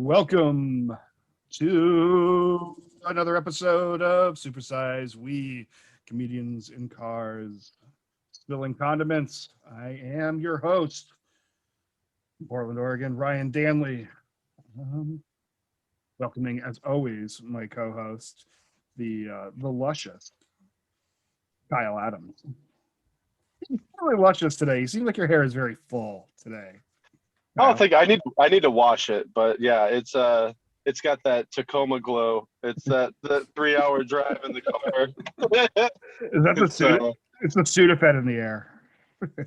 Welcome to another episode of Supersize. We comedians in cars spilling condiments. I am your host, Portland, Oregon, Ryan Danley. Welcoming, as always, my co-host, the luscious Kyle Adams. You're really luscious today. You seem like your hair is very full today. I don't think I need to wash it, but yeah, it's got that Tacoma glow. It's that 3-hour drive in the car. Is that the suit? It's the Sudafed in the air.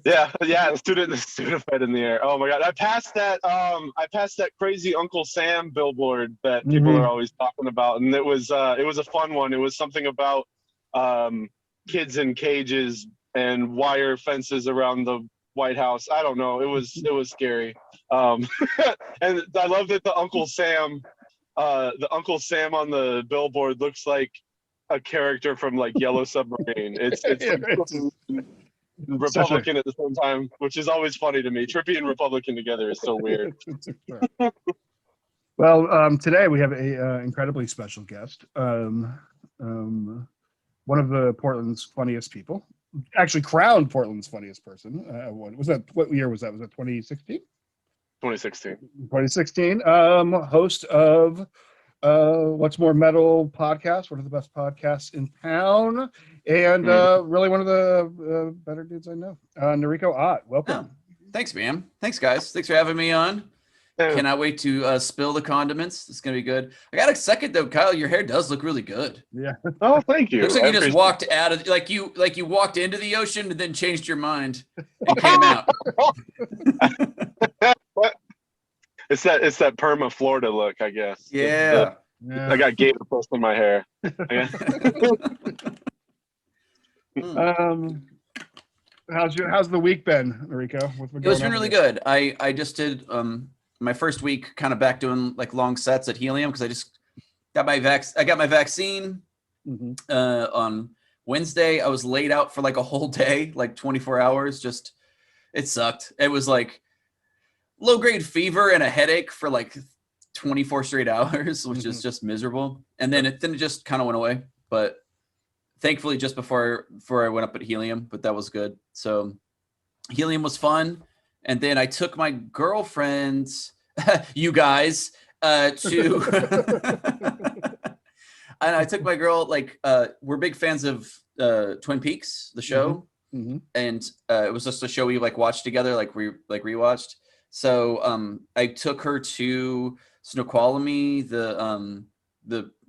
Yeah, the Sudafed in the air. Oh my God, I passed that crazy Uncle Sam billboard that people are always talking about, and it was a fun one. It was something about kids in cages and wire fences around the White House. I don't know. It was scary. And I love that the Uncle Sam on the billboard looks like a character from like Yellow Submarine. It's Republican at the same time, which is always funny to me. Trippy and Republican together is so weird. Well, today we have a incredibly special guest. One of the Portland's funniest people, actually crowned Portland's funniest person. What year was that? Was that 2016? 2016. 2016. Host of What's More Metal podcast, one of the best podcasts in town, and really one of the better dudes I know. Nariko Ott, welcome. Oh, thanks, man. Thanks, guys. Thanks for having me on. Yeah. Cannot wait to spill the condiments. It's gonna be good. I got a second though, Kyle. Your hair does look really good. Yeah. Oh, thank you. Looks like you just walked out of like you walked into the ocean and then changed your mind and came out. It's that perma Florida look, I guess. Yeah. I got gator puss in my hair. How's the week been, Nariko? It's been really good. I just did my first week kind of back doing like long sets at Helium because I just got my vaccine on Wednesday. I was laid out for like a whole day, like 24 hours. Just it sucked. It was like low grade fever and a headache for like 24 straight hours, which is just miserable. And then it just kind of went away. But thankfully, just before I went up at Helium, but that was good. So Helium was fun. And then I took my girlfriend, you guys, to and I took my girl, like we're big fans of Twin Peaks, the show. And it was just a show we like watched together, like rewatched. So I took her to Snoqualmie, the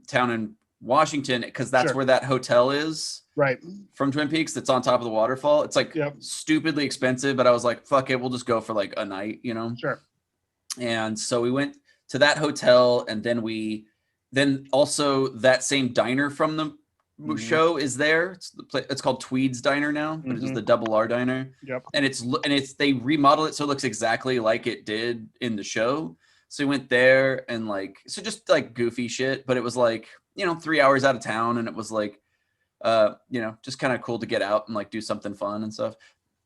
town in Washington, because that's where that hotel is. Right. From Twin Peaks, that's on top of the waterfall. It's like stupidly expensive, but I was like, fuck it, we'll just go for like a night, you know? Sure. And so we went to that hotel, and then also that same diner from the show is there. It's called Tweed's Diner now, but it's the Double R Diner. Yep. And they remodeled it so it looks exactly like it did in the show. So we went there and just like goofy shit, but it was like, 3 hours out of town, and it was like, just kind of cool to get out and like do something fun and stuff.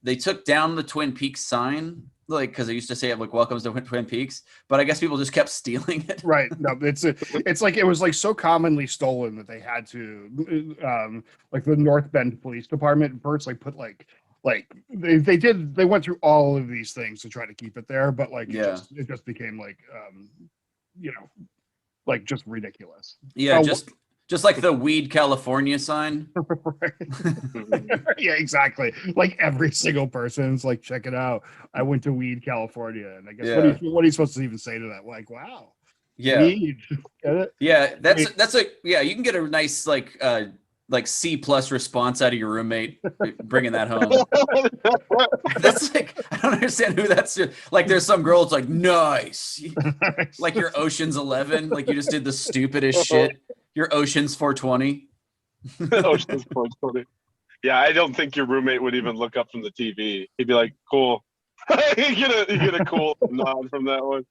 They took down the Twin Peaks sign, like, because they used to say like "Welcome to Twin Peaks," but I guess people just kept stealing it. Right. No, it's like it was like so commonly stolen that they had to, like the North Bend Police Department first, like put like they went through all of these things to try to keep it there, but like it just became like like just ridiculous. Yeah, just like the Weed California sign. Yeah, exactly. Like every single person's like, check it out, I went to Weed California, and I guess what are you supposed to even say to that? Like, wow. Yeah. Weed. Get it? Yeah, that's like you can get a nice like C+ response out of your roommate bringing that home. That's like, I don't understand who that's like. There's some girl, it's like, nice, like your Ocean's 11, like you just did the stupidest shit. Your Ocean's 420. Ocean's 420. Yeah, I don't think your roommate would even look up from the TV. He'd be like, cool. you get a cool nod from that one.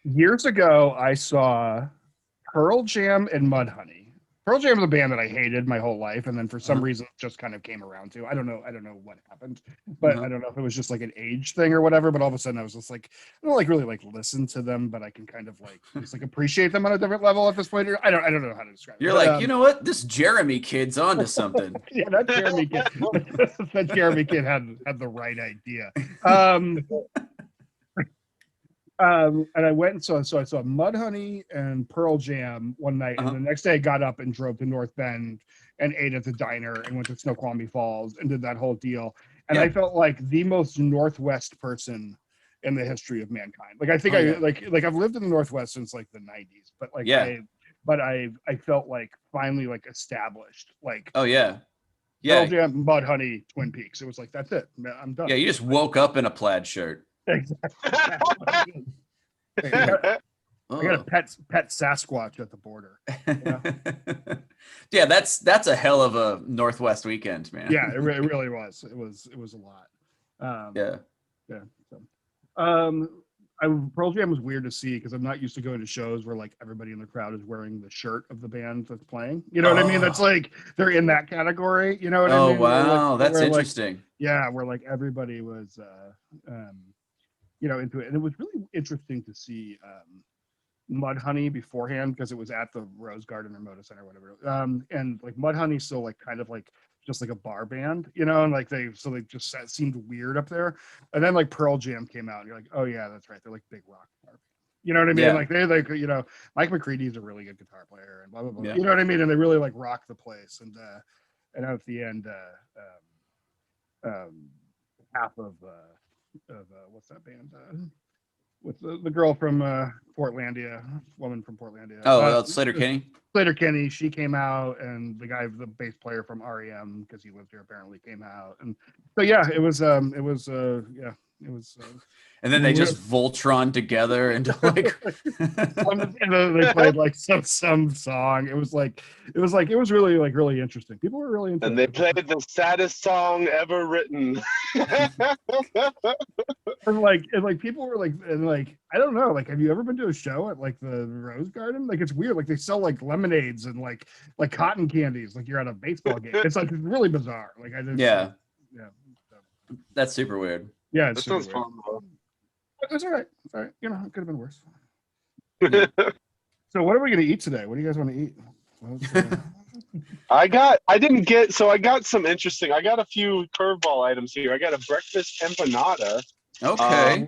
Years ago, I saw Pearl Jam and Mudhoney Pearl Jam was a band that I hated my whole life, and then for some reason it just kind of came around to. I don't know what happened, but I don't know if it was just like an age thing or whatever. But all of a sudden I was just like, I don't like really like listen to them, but I can kind of like just like appreciate them on a different level at this point. I don't know how to describe it. You're but, like, you know what? This Jeremy kid's onto something. yeah, that Jeremy kid, that Jeremy kid had the right idea. And I went and I saw Mudhoney and Pearl Jam one night, and the next day I got up and drove to North Bend and ate at the diner and went to Snoqualmie Falls and did that whole deal. And I felt like the most Northwest person in the history of mankind. Like I think like I've lived in the Northwest since like the 90s, but like I felt like finally like established. Like Pearl Jam, Mudhoney, Twin Peaks. It was like that's it. I'm done. Yeah, you just woke up in a plaid shirt. Exactly. I got a pet Sasquatch at the border. Yeah, that's a hell of a Northwest weekend, man. Yeah, it really was. It was a lot. So, Pearl Jam was weird to see because I'm not used to going to shows where like everybody in the crowd is wearing the shirt of the band that's playing. You know what I mean? That's like they're in that category. You know what I mean? Wow, that's interesting. Like, yeah, where like everybody was into it. And it was really interesting to see Mudhoney beforehand because it was at the Rose Garden or Moda Center or whatever. And like Mudhoney's still like kind of like just like a bar band, and like they just seemed weird up there. And then like Pearl Jam came out and you're like, oh yeah, that's right. They're like big rock bar band. You know what I mean? Yeah. Like they Mike McCready's a really good guitar player and blah blah blah. Yeah. You know what I mean? And they really like rock the place. And at the end, half of what's that band? With the girl from Portlandia, woman from Portlandia. Slater Kinney. Slater Kinney, she came out, and the bass player from REM, because he lived here apparently, came out, and so yeah, it was. And then they just Voltron together into like. They played like some song. It was really like really interesting. People were really into it. And they played the saddest song ever written. and people were like, I don't know, like, have you ever been to a show at like the Rose Garden? Like it's weird. Like they sell like lemonades and like cotton candies, like you're at a baseball game. It's like really bizarre. Like I just yeah. That's super weird. Yeah, that sounds fun. It's all right. It's all right. It could have been worse. So what are we gonna eat today? What do you guys want to eat? I got some interesting. I got a few curveball items here. I got a breakfast empanada. Okay.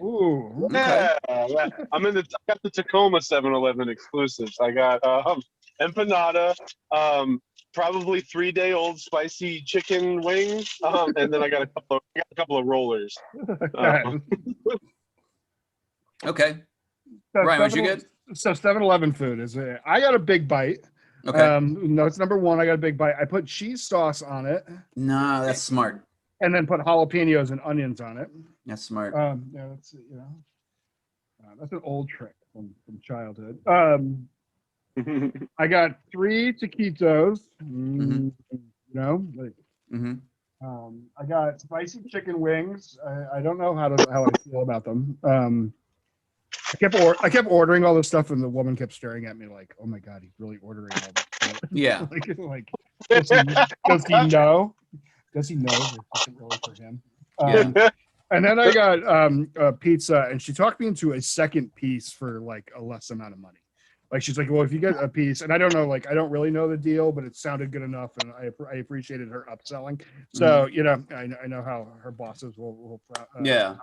Yeah. I got the Tacoma 7-Eleven exclusives. I got empanada, probably 3-day-old spicy chicken wings, and then I got a couple of rollers. Okay. Ryan, what you get? So 7-Eleven food is it? I got a big bite. Okay. No, it's number one. I got a big bite. I put cheese sauce on it. No, that's smart. And then put jalapenos and onions on it. That's smart. Yeah, that's that's an old trick from childhood. I got 3 taquitos. I got spicy chicken wings. I don't know how I feel about them. I kept ordering all this stuff, and the woman kept staring at me like, "Oh my god, he's really ordering all this stuff." Yeah. like does he know? Does he know this isn't really for him? And then I got pizza, and she talked me into a second piece for like a less amount of money. Like she's like, well, if you get a piece, and I don't know, like I don't really know the deal, but it sounded good enough, and I appreciated her upselling. So I know how her bosses will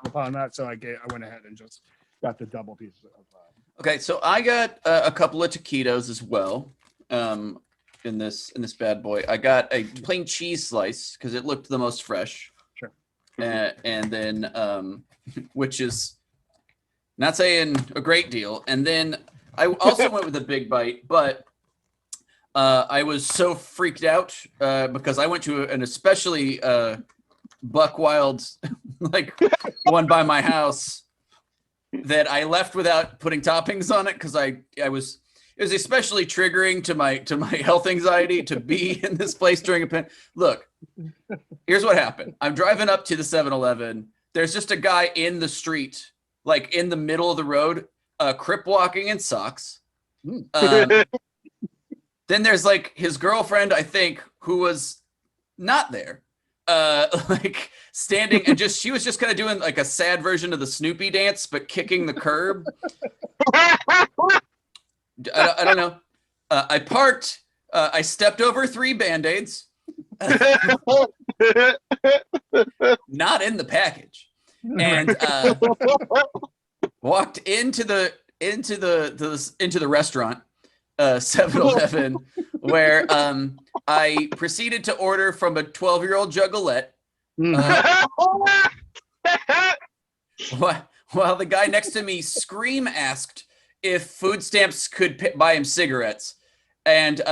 upon that. So I went ahead and just got the double piece of. Okay, so I got a couple of taquitos as well. In this bad boy, I got a plain cheese slice because it looked the most fresh. Sure. And then, which is not saying a great deal. And then I also went with a big bite, but I was so freaked out because I went to an especially buck wild like one by my house that I left without putting toppings on it because it was especially triggering to my health anxiety to be in this place during a pandemic. Look, here's what happened. I'm driving up to the 7-Eleven. There's just a guy in the street, like in the middle of the road, crip walking in socks. The then there's like his girlfriend, I think, who was not there, like standing and she was just kind of doing like a sad version of the Snoopy dance, but kicking the curb. I don't know. I parked. I stepped over 3 Band-Aids. Not in the package, and walked into the restaurant, 7-Eleven, where I proceeded to order from a 12-year-old juggalette, while the guy next to me scream asked if food stamps could buy him cigarettes. And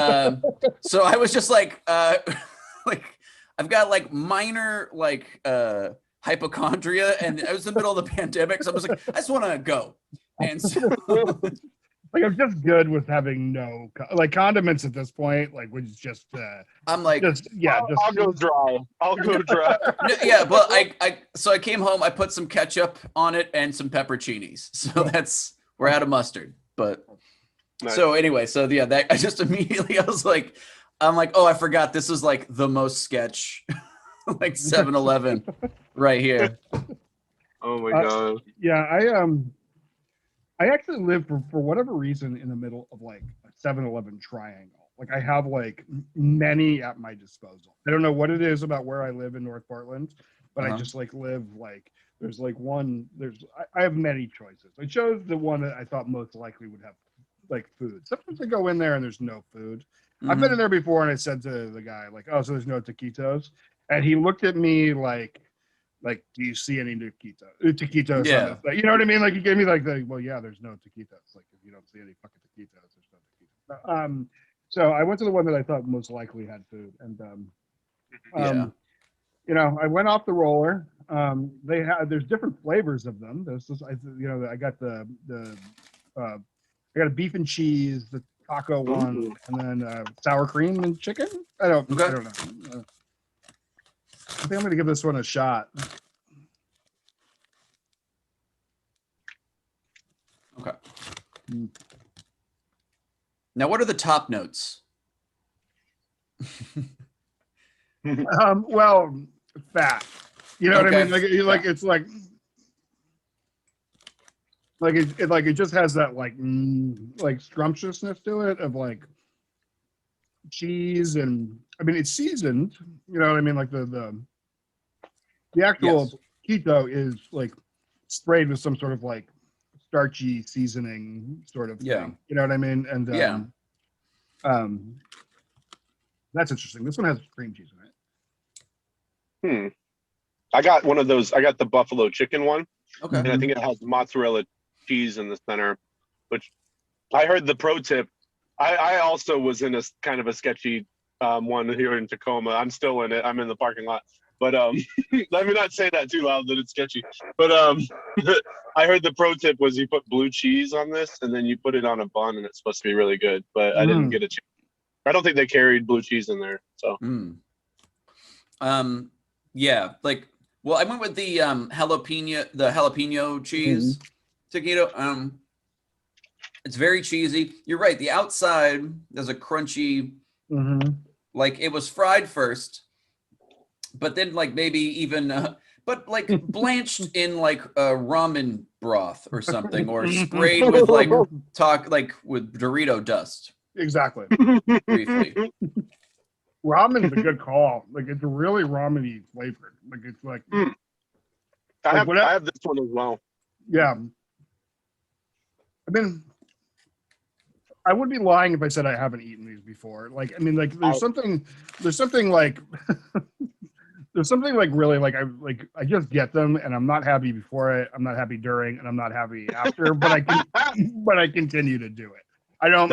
so I was just like, like I've got like minor like hypochondria, and I was in the middle of the pandemic, so I was like, I just want to go. And so like I'm just good with having no like condiments at this point. Like we just I'm like, I'll go dry. I'll go dry. Yeah, but so I came home, I put some ketchup on it and some pepperoncinis. So we're out of mustard. But nice. So anyway, so yeah, that I just immediately I'm like, oh, I forgot this is like the most sketch, like 7-Eleven right here. Oh my god. Yeah, I actually live for whatever reason in the middle of like a 7-Eleven triangle. Like I have like many at my disposal. I don't know what it is about where I live in North Portland, but I just like live like there's like I have many choices. I chose the one that I thought most likely would have like food. Sometimes I go in there and there's no food. I've been in there before and I said to the guy like, oh, so there's no taquitos, and he looked at me like, do you see any taquitos? Yeah. You know what I mean? Like he gave me like well, yeah, there's no taquitos. Like if you don't see any fucking taquitos, there's no taquitos. So I went to the one that I thought most likely had food, and you know, I went off the roller. There's different flavors of them. I got I got a beef and cheese, the taco one, and then sour cream and chicken. I don't know. I think I'm gonna give this one a shot. Okay. Now, what are the top notes? Well, fat. You know what I mean? Like it's like it just has that like scrumptiousness to it of like cheese, and I mean it's seasoned. You know what I mean? Like the actual keto is like sprayed with some sort of like starchy seasoning sort of thing. You know what I mean? And that's interesting. This one has cream cheese in it. I got one of those. I got the buffalo chicken one. Okay. And I think it has mozzarella cheese in the center, which I heard the pro tip. I also was in a kind of a sketchy one here in Tacoma. I'm still in it. I'm in the parking lot. But let me not say that too loud that it's sketchy. But I heard the pro tip was you put blue cheese on this and then you put it on a bun and it's supposed to be really good. But I didn't get a chance. I don't think they carried blue cheese in there. So yeah, like I went with the jalapeno cheese taquito. It's very cheesy. You're right. The outside there's a crunchy, like it was fried first, but then like maybe even but like blanched in like a ramen broth or something, or sprayed with like with Dorito dust. Exactly. Briefly. Ramen's a good call. Like it's really ramen-y flavored. Like it's like I have this one as well. Yeah. I mean, I would be lying if I said I haven't eaten these before. Like, I mean, like there's something like there's something like really like I just get them and I'm not happy before it, I'm not happy during, and I'm not happy after, but I continue to do it. I don't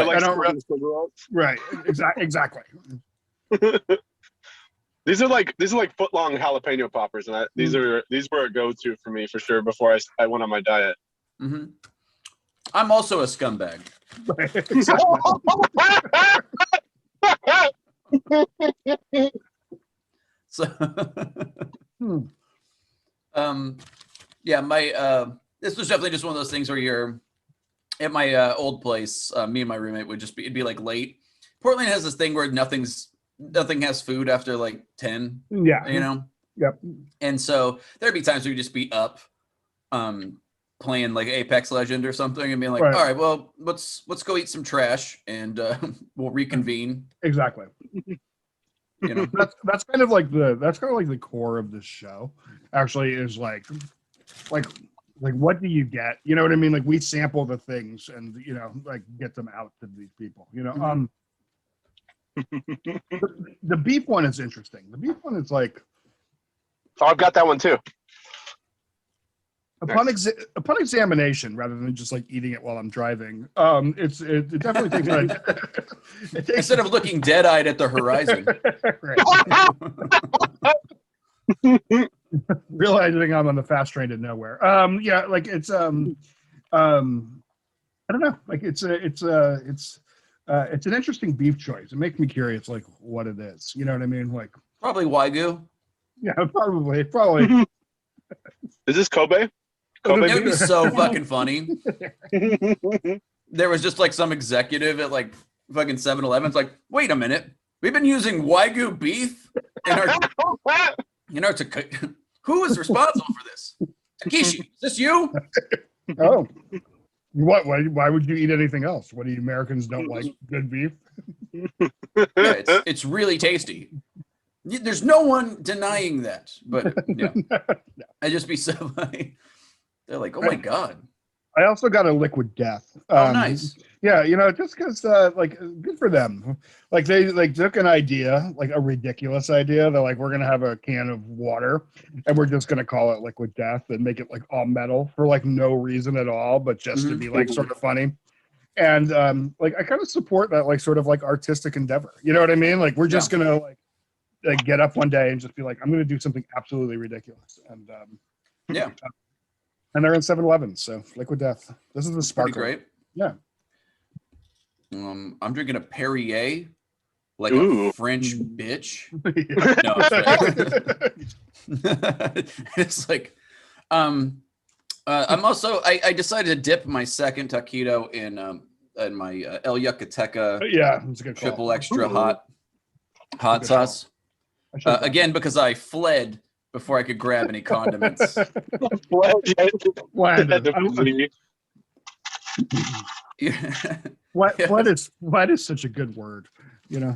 right. Exactly. These are like foot long jalapeno poppers, and these were a go-to for me for sure before I went on my diet. I'm also a scumbag. So yeah, my this was definitely just one of those things where you're at my old place, me and my roommate would it'd be like late, Portland has this thing where nothing has food after like 10. Yeah. You know. Yep. And so there'd be times where you'd just be up, playing like Apex Legend or something, and being like, Right. all right, well, let's go eat some trash, and we'll reconvene. Exactly. You know, that's kind of like the core of this show. Actually, is like what do you get? You know what I mean? Like we sample the things and like get them out to these people. The beef one is interesting. The beef one is like. Oh, I've got that one too. Upon examination, rather than just like eating it while I'm driving, it definitely takes instead of looking dead-eyed at the horizon, realizing I'm on the fast train to nowhere. Yeah, like it's I don't know, like it's an interesting beef choice. It makes me curious, like what it is. You know what I mean? Like probably Wagyu. Yeah, probably. Is this Kobe? It would be so fucking funny. There was just like some executive at like fucking 7-Eleven. It's like, wait a minute, we've been using Wagyu beef in our who is responsible for this? Takeshi, is this you? Oh, what? Why would you eat anything else? What do you Americans don't like good beef? Yeah, it's really tasty. There's no one denying that, but yeah, I'd just be so funny. They're like, oh my God. I also got a liquid death. Oh, nice. Yeah, just because, like, good for them. Like, they took an idea, like a ridiculous idea. They're like, we're gonna have a can of water, and we're just gonna call it liquid death and make it like all metal for like no reason at all, but just to be like sort of funny. And like, I kind of support that, like, sort of like artistic endeavor. You know what I mean? Like, we're just gonna like get up one day and just be like, I'm gonna do something absolutely ridiculous. And yeah. And they're in 7-Eleven, so liquid death. This is the sparkle. Pretty great. Yeah. I'm drinking a Perrier, like Ooh. a French bitch. No, it's like, I'm also. I decided to dip my second taquito in my El Yucateca. Yeah, it's a good call. Triple extra hot sauce. Again, because I fled before I could grab any condiments. What is such a good word, Yeah.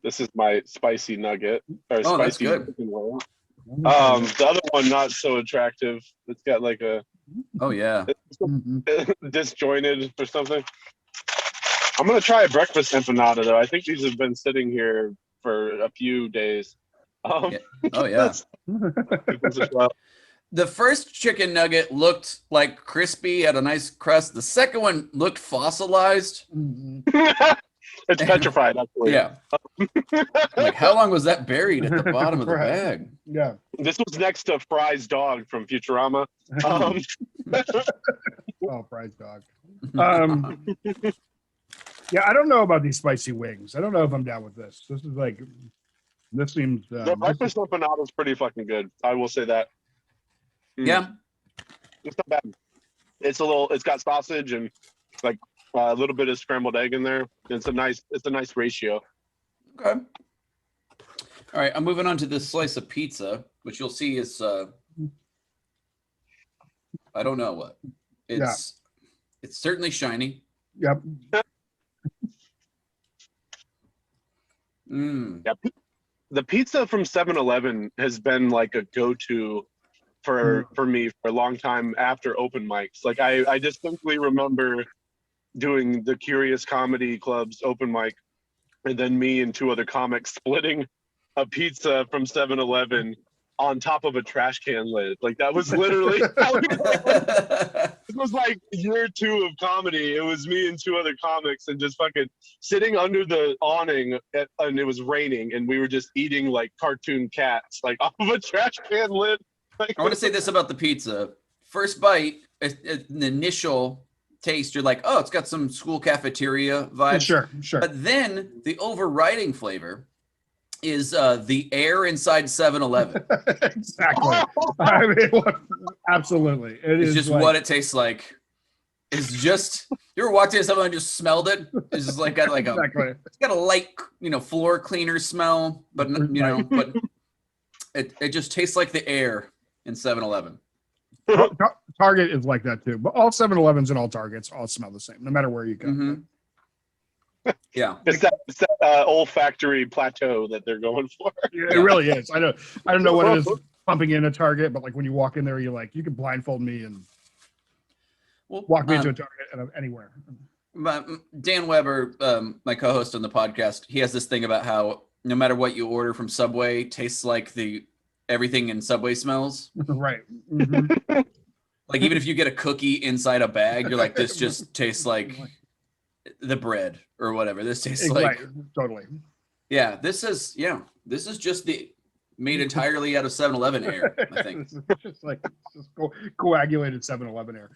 This is my spicy nugget. Or Oh, that's spicy good. roll. The other one not so attractive. It's got like a disjointed or something. I'm gonna try a breakfast empanada though. I think these have been sitting here for a few days. Oh yeah. The first chicken nugget looked like crispy, had a nice crust. The second one looked fossilized. It's petrified, actually. Yeah. Like, how long was that buried at the bottom of the bag? Yeah. This was next to Fry's dog from Futurama. Oh, Fry's dog. Yeah, I don't know about these spicy wings. I don't know if I'm down with this. This seems. The breakfast empanada is pretty fucking good. I will say that. Yeah. It's not bad. It's got sausage and like a little bit of scrambled egg in there. It's a nice ratio. Okay. All right, I'm moving on to this slice of pizza, which you'll see is I don't know what. It's certainly shiny. Yep. Yep. The pizza from 7-Eleven has been like a go-to for me for a long time after open mics. Like I distinctly remember doing the Curious Comedy Club's open mic, and then me and two other comics splitting a pizza from 7-Eleven on top of a trash can lid. Like that was literally it was like year 2 of comedy. It was me and two other comics and just fucking sitting under the awning and it was raining and we were just eating like cartoon cats like off of a trash can lid. Like, I want to say this about the pizza. First bite, an initial taste, you're like, oh, it's got some school cafeteria vibes. Sure. But then the overriding flavor is the air inside 7-Eleven. Exactly. I mean, absolutely. It's just like, what it tastes like. is just. You ever walked into something and just smelled it? It's just like got like a. Exactly. It's got a light, floor cleaner smell, but but it just tastes like the air in 7-Eleven. Target is like that too, but all 7-Elevens and all Targets all smell the same, no matter where you go. Mm-hmm. Yeah, It's that olfactory plateau that they're going for. It really is. I don't know what it is pumping in a Target, but like when you walk in there, you can blindfold me and walk me into a Target anywhere. Dan Weber, my co-host on the podcast, he has this thing about how no matter what you order from Subway, tastes like everything in Subway smells. Right. Mm-hmm. Like even if you get a cookie inside a bag, you're like, this just tastes like the bread or whatever. This tastes like totally. Yeah, this is just made entirely out of 7-Eleven air, I think. It's just coagulated 7-Eleven air.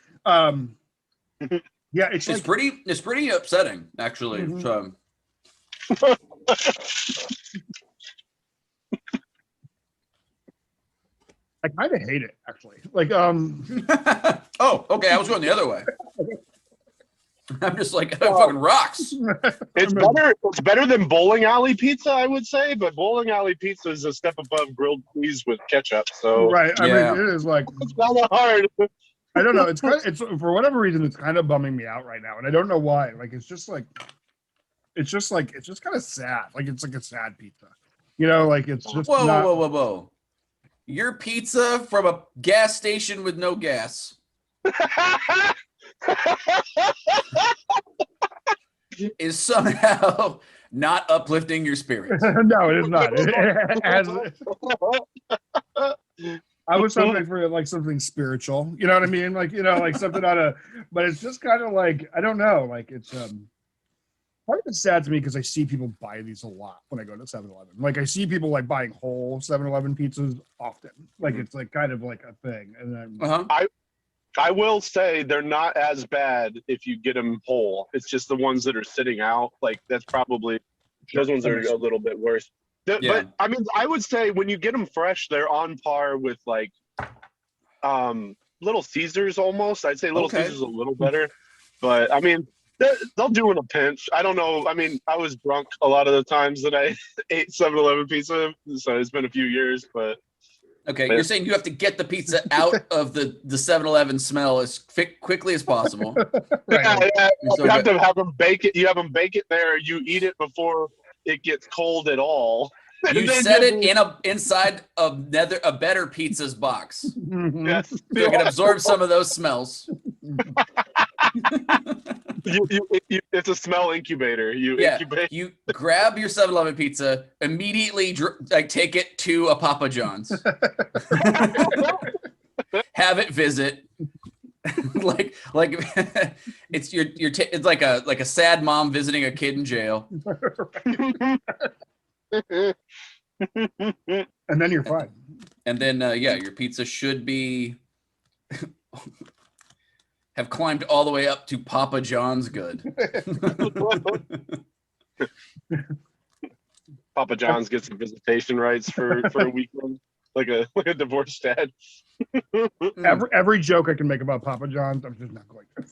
Yeah, it's pretty upsetting, actually. Mm-hmm. So. I kind of hate it, actually. Like, oh, okay. I was going the other way. I'm just like, that fucking rocks. It's better. It's better than bowling alley pizza, I would say. But bowling alley pizza is a step above grilled cheese with ketchup. So right. I mean, it is like it's kind of hard. I don't know. It's for whatever reason, it's kind of bumming me out right now, and I don't know why. Like, it's just kind of sad. Like, it's like a sad pizza. Like it's just whoa. Your pizza from a gas station with no gas is somehow not uplifting your spirits. No, it is not. I was hoping for like something spiritual. You know what I mean? Like, like something but it's just kind of like, I don't know. Like it's part of it's sad to me because I see people buy these a lot when I go to 7-Eleven. Like I see people like buying whole 7-Eleven pizzas often. Like it's like kind of like a thing. And then I will say they're not as bad if you get them whole. It's just the ones that are sitting out. Like that's probably those ones are a little bit worse. But I mean, I would say when you get them fresh, they're on par with like Little Caesars almost. I'd say Little Caesars is a little better, but I mean. They'll do in a pinch. I don't know. I mean, I was drunk a lot of the times that I ate 7-Eleven pizza, so it's been a few years. But okay, you're saying you have to get the pizza out of the 7-Eleven smell as quickly as possible. Right. Yeah. You have to have them bake it. You have them bake it there. You eat it before it gets cold at all. You set it inside a better pizza's box, yes. so it can absorb some of those smells. It's a smell incubator. Incubate. You grab your 7-Eleven pizza, immediately take it to a Papa John's, have it visit. like it's like a sad mom visiting a kid in jail. And then you're fine. And then your pizza should be have climbed all the way up to Papa John's good. Papa John's gets some visitation rights for a weekend, like a divorced dad. Every joke I can make about Papa John's, I'm just not going to.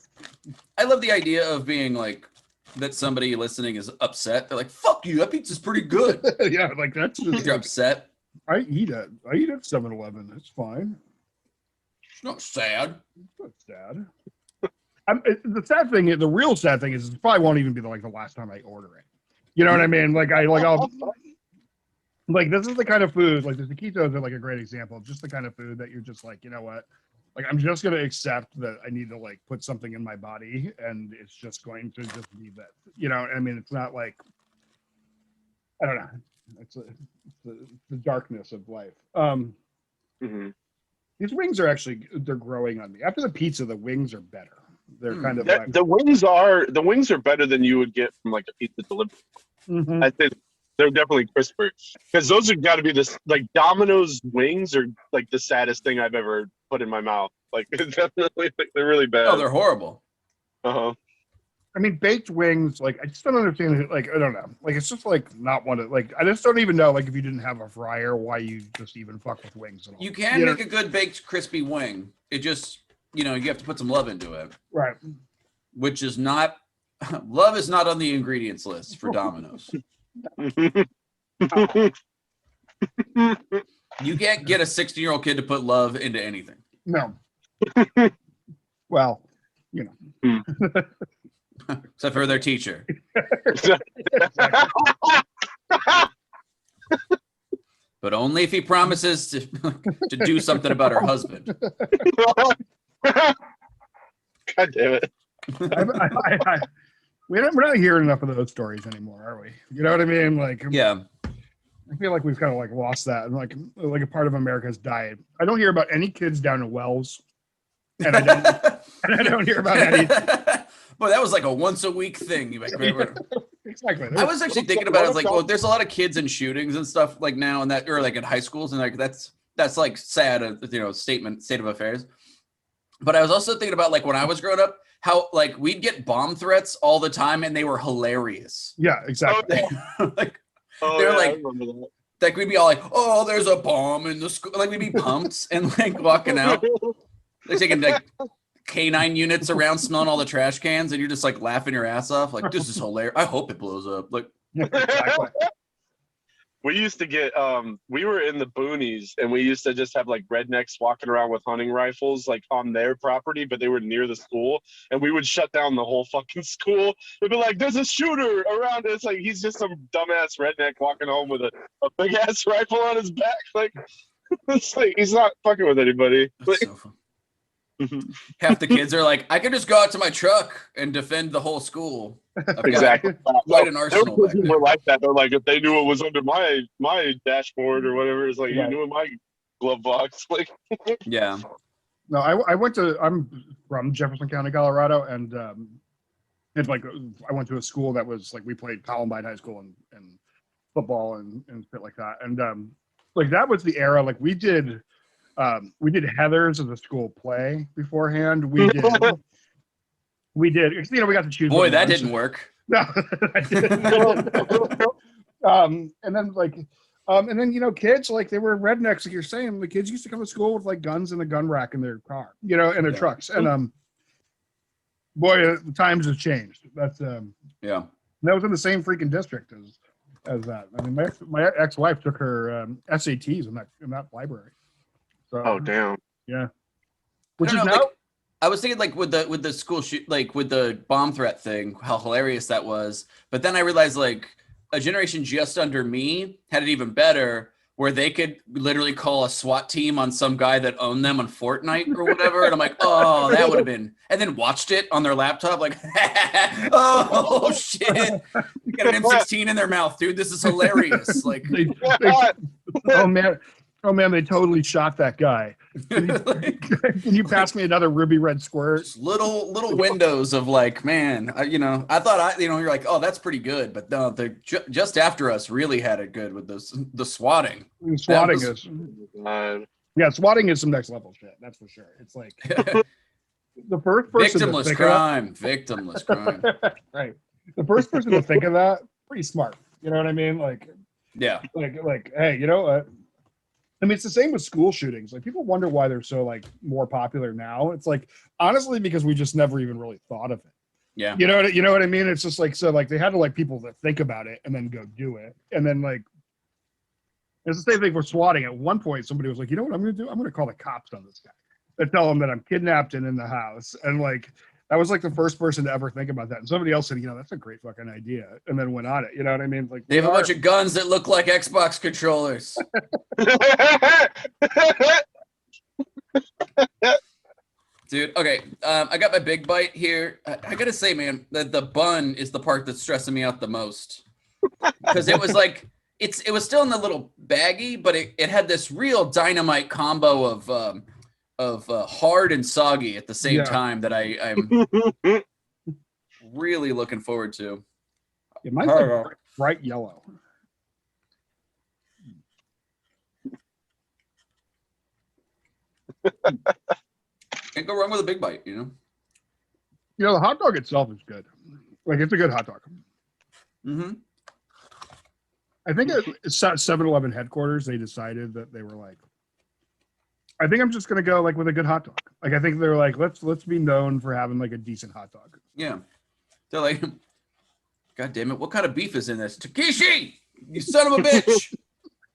I love the idea of being like that somebody listening is upset. They're like, fuck you, that pizza's pretty good. Yeah, like that's just you're upset. I eat at 7-Eleven. It's fine. It's not sad. It's not sad. The sad thing, the real sad thing is it probably won't even be the last time I order it. You know what I mean? I'll this is the kind of food, like the taquitos are like a great example of just the kind of food that you're just like, you know what? Like I'm just gonna accept that I need to put something in my body and it's just going to just be that. You know, I mean it's not like I don't know. It's the darkness of life. These wings are they're growing on me. After the pizza, the wings are better. They're kind of the wings are better than you would get from like a pizza delivery. I think they're definitely crisper because those have got to be this Domino's wings are like the saddest thing I've ever put in my mouth. Like definitely, they're really bad. Oh, they're horrible. I mean, baked wings, I just don't understand. I don't know. It's just not one of I just don't even know. If you didn't have a fryer, why you just even fuck with wings at all. You can make a good baked crispy wing. It just you have to put some love into it. Right. which is not love is not on the ingredients list for Domino's. You can't get a 16-year-old kid to put love into anything. No. Well, you know. Except for their teacher. But only if he promises to do something about her husband. God damn it. We're not hearing enough of those stories anymore, are we? You know what I mean? Like, Yeah. I feel like we've kind of like lost that, and like a part of America's diet. I don't hear about any kids down in wells, and I don't hear about any. Boy, that was like a once a week thing. Exactly. I was actually thinking about it. I was like, well, there's a lot of kids in shootings and stuff like now, and that, or like in high schools, and like that's like sad, state of affairs. But I was also thinking about like when I was growing up, how like we'd get bomb threats all the time, and they were hilarious. Yeah, exactly. They're like we'd be all like, oh, there's a bomb in the school. Like we'd be pumped and like walking out, like taking like K9 units around, smelling all the trash cans, and you're just like laughing your ass off. Like, this is hilarious. I hope it blows up. Like, Exactly. We used to get we were in the boonies, and we used to just have like rednecks walking around with hunting rifles like on their property, but they were near the school, and we would shut down the whole fucking school. We'd be like, there's a shooter around. It's like he's just some dumbass redneck walking home with a big ass rifle on his back. Like, it's like he's not fucking with anybody. Like, so fun. Half the kids are like, I could just go out to my truck and defend the whole school. exactly. Quite an arsenal. There were people like that. They're like, if they knew it was under my dashboard or whatever, it's like, you knew in my glove box. Like, yeah. No, I'm from Jefferson County, Colorado, and it's like I went to a school that was like we played Columbine High School and football and shit like that, and like that was the era. Like we did Heathers as a school play beforehand. We did, we got to choose. Boy, that didn't work. No, I didn't. And then kids like they were rednecks, like you're saying. The kids used to come to school with like guns in a gun rack in their car, in their trucks. And boy, the times have changed. That's yeah. That was in the same freaking district as that. I mean, my ex-wife took her SATs in that library. So, oh damn. Yeah. Which is now. Like, I was thinking like with the school shoot, like with the bomb threat thing, how hilarious that was. But then I realized like a generation just under me had it even better, where they could literally call a SWAT team on some guy that owned them on Fortnite or whatever. And I'm like, oh, that would have been, and then watched it on their laptop, like, oh shit, you got an M16 in their mouth, dude. This is hilarious. Like, oh man, they totally shot that guy. Can you pass me another ruby red squirt? Little windows of like, man, I thought you're like, oh, that's pretty good, but no, the just after us really had it good with the swatting. Swatting swatting is some next level shit. That's for sure. It's like the first person victimless crime. Right. The first person to think of that, pretty smart. You know what I mean? Like, yeah. Like, hey, you know what? I mean, it's the same with school shootings. Like, people wonder why they're so like more popular now. It's like honestly because we just never even really thought of it. Yeah. You know what I mean? It's just like so like they had to like people that think about it and then go do it, and then like it's the same thing for swatting. At one point, somebody was like, you know what I'm going to do? I'm going to call the cops on this guy. And tell him that I'm kidnapped and in the house, and like. I was like the first person to ever think about that. And somebody else said, that's a great fucking idea. And then went on it. You know what I mean? Like they have a bunch of guns that look like Xbox controllers. Dude, okay. I got my big bite here. I gotta say, man, that the bun is the part that's stressing me out the most. Because it was like, it was still in the little baggie, but it had this real dynamite combo of hard and soggy at the same time that I'm really looking forward to. It might be bright yellow. Can't go wrong with a big bite, The hot dog itself is good. Like, it's a good hot dog. Mm-hmm. I think at 7-Eleven headquarters, they decided that they were like, I think I'm just gonna go like with a good hot dog. Like I think they're like let's be known for having like a decent hot dog. Yeah. They're like, God damn it, what kind of beef is in this? Takeshi, you son of a bitch.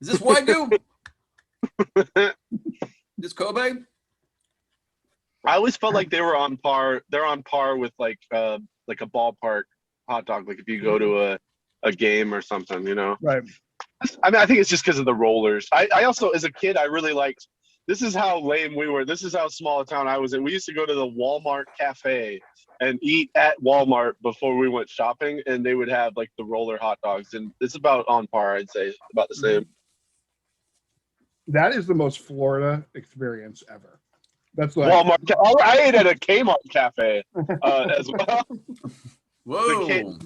Is this Wagyu? This Kobe? I always felt like they were on par. They're on par with like a ballpark hot dog. Like if you go to a game or something, you know. Right. I mean, I think it's just because of the rollers. I also, as a kid, I really liked. This is how lame we were. This is how small a town I was in. We used to go to the Walmart cafe and eat at Walmart before we went shopping, and they would have like the roller hot dogs, and it's about on par. I'd say about the same. That is the most Florida experience ever. That's like Walmart. I ate at a Kmart cafe as well. Whoa.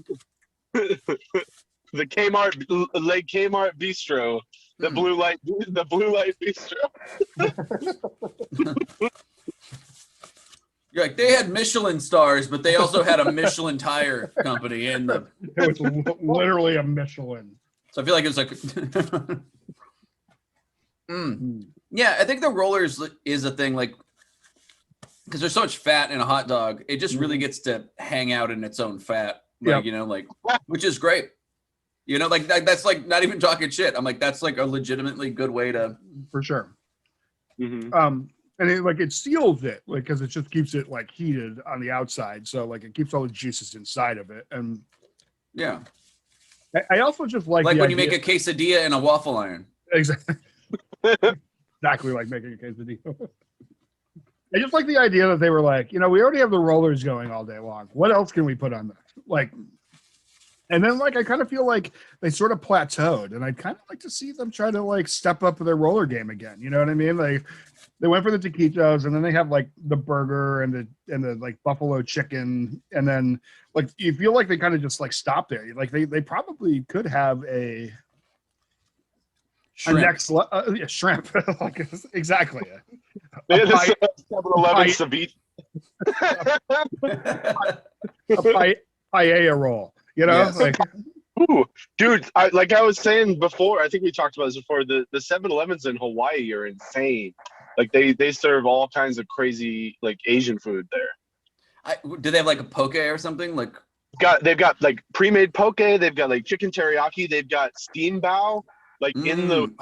The Kmart, Lake Kmart Bistro, the blue light bistro. You're like, they had Michelin stars, but they also had a Michelin tire company in the. it was literally a Michelin. So I feel like it's like. Yeah, I think the rollers is a thing, like, because there's so much fat in a hot dog, it just really gets to hang out in its own fat, like, you know, like, which is great. You know, like that's like not even talking shit. I'm like, that's like a legitimately good way to. For sure. Mm-hmm. And it seals it, like, because it just keeps it like heated on the outside, so like it keeps all the juices inside of it. And Yeah. I also just like when the you make a quesadilla in a waffle iron. Exactly. Exactly like making a quesadilla. I just like the idea that they were like, you know, we already have the rollers going all day long. What else can we put on this? Like, and then like I kind of feel like they sort of plateaued, and I'd kind of like to see them try to like step up their roller game again. You know what I mean? Like they went for the taquitos, and then they have like the burger and the like buffalo chicken, and then like you feel like they kind of just like stop there. Like they probably could have a Shrimp. Shrimp. Like, exactly. They had a 7-Eleven ceviche. A paella roll. You know, Yes. like, Ooh, dude! Like I was saying before, I think we talked about this before. The 7-Elevens in Hawaii are insane. Like they serve all kinds of crazy like Asian food there. Do they have like a poke or something? Like They've got like pre-made poke. They've got like chicken teriyaki. They've got steam bao, like in the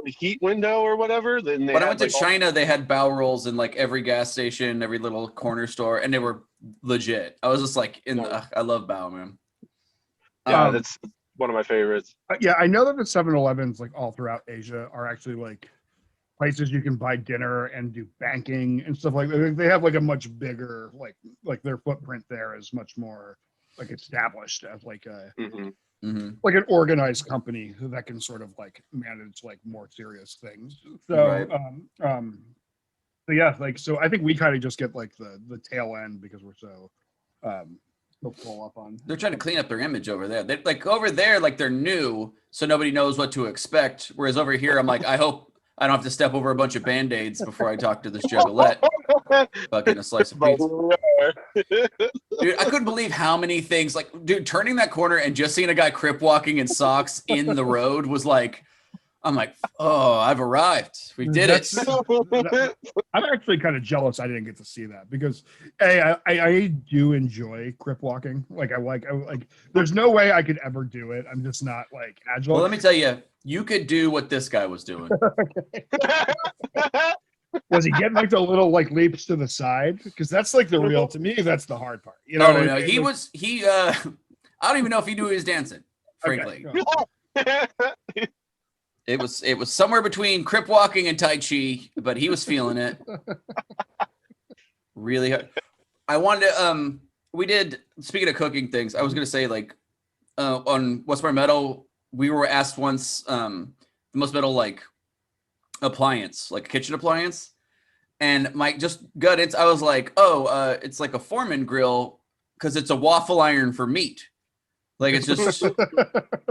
heat window or whatever. Then when I went to China, they had bao rolls in like every gas station, every little corner store, and they were legit. I was just like, I love bao, man. Yeah, that's one of my favorites. Yeah, I know that the 7-Elevens like all throughout Asia are actually like places you can buy dinner and do banking and stuff like that. They have like a much bigger like their footprint there is much more like established as like a like an organized company that can sort of like manage like more serious things. So so yeah, like so I think we kind of just get like the tail end because we're so full up on. They're trying to clean up their image over there. They like over there, like they're new, so nobody knows what to expect. Whereas over here, I'm like, I hope I don't have to step over a bunch of band-aids before I talk to this juggalette about getting a slice of pizza. Dude, I couldn't believe how many things, like, dude, turning that corner and just seeing a guy crip walking in socks in the road was like, I'm like, oh, I've arrived. We did it. I'm actually kind of jealous I didn't get to see that because I do enjoy crip walking. Like I like there's no way I could ever do it. I'm just not like agile. Well, let me tell you, you could do what this guy was doing. Was he getting like the little like leaps to the side? Because that's like the real, to me, that's the hard part. You know, no, he was I don't even know if he knew he was dancing, frankly. Okay. It was somewhere between crip walking and Tai Chi, but he was feeling it. Really hard. I wanted to we did, speaking of cooking things, I was gonna say like on What's My Metal, we were asked once the most metal like appliance, like a kitchen appliance. And my just gut I was like, it's like a Foreman grill because it's a waffle iron for meat. Like it's just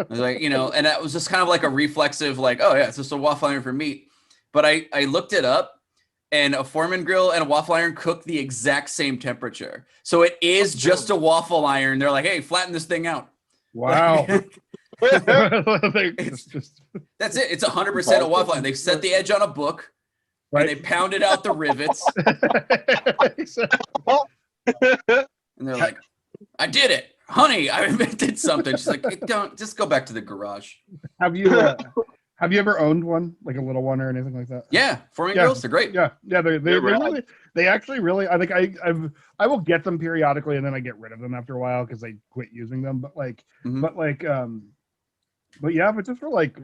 like, you know, and that was just kind of like a reflexive, like, oh yeah, it's just a waffle iron for meat. But I looked it up, and a Foreman grill and a waffle iron cook the exact same temperature. So it is just a waffle iron. They're like, hey, flatten this thing out. Wow. That's it. It's 100% a waffle iron. They've set the edge on a book. and they pounded out the rivets, and they're like, "I did it, honey! I invented something." She's like, "Don't just go back to the garage." Have you ever owned one, like a little one or anything like that? Yeah, 4-inch girls, they're great. Yeah, they actually really. I think I will get them periodically, and then I get rid of them after a while because I quit using them. But but just for like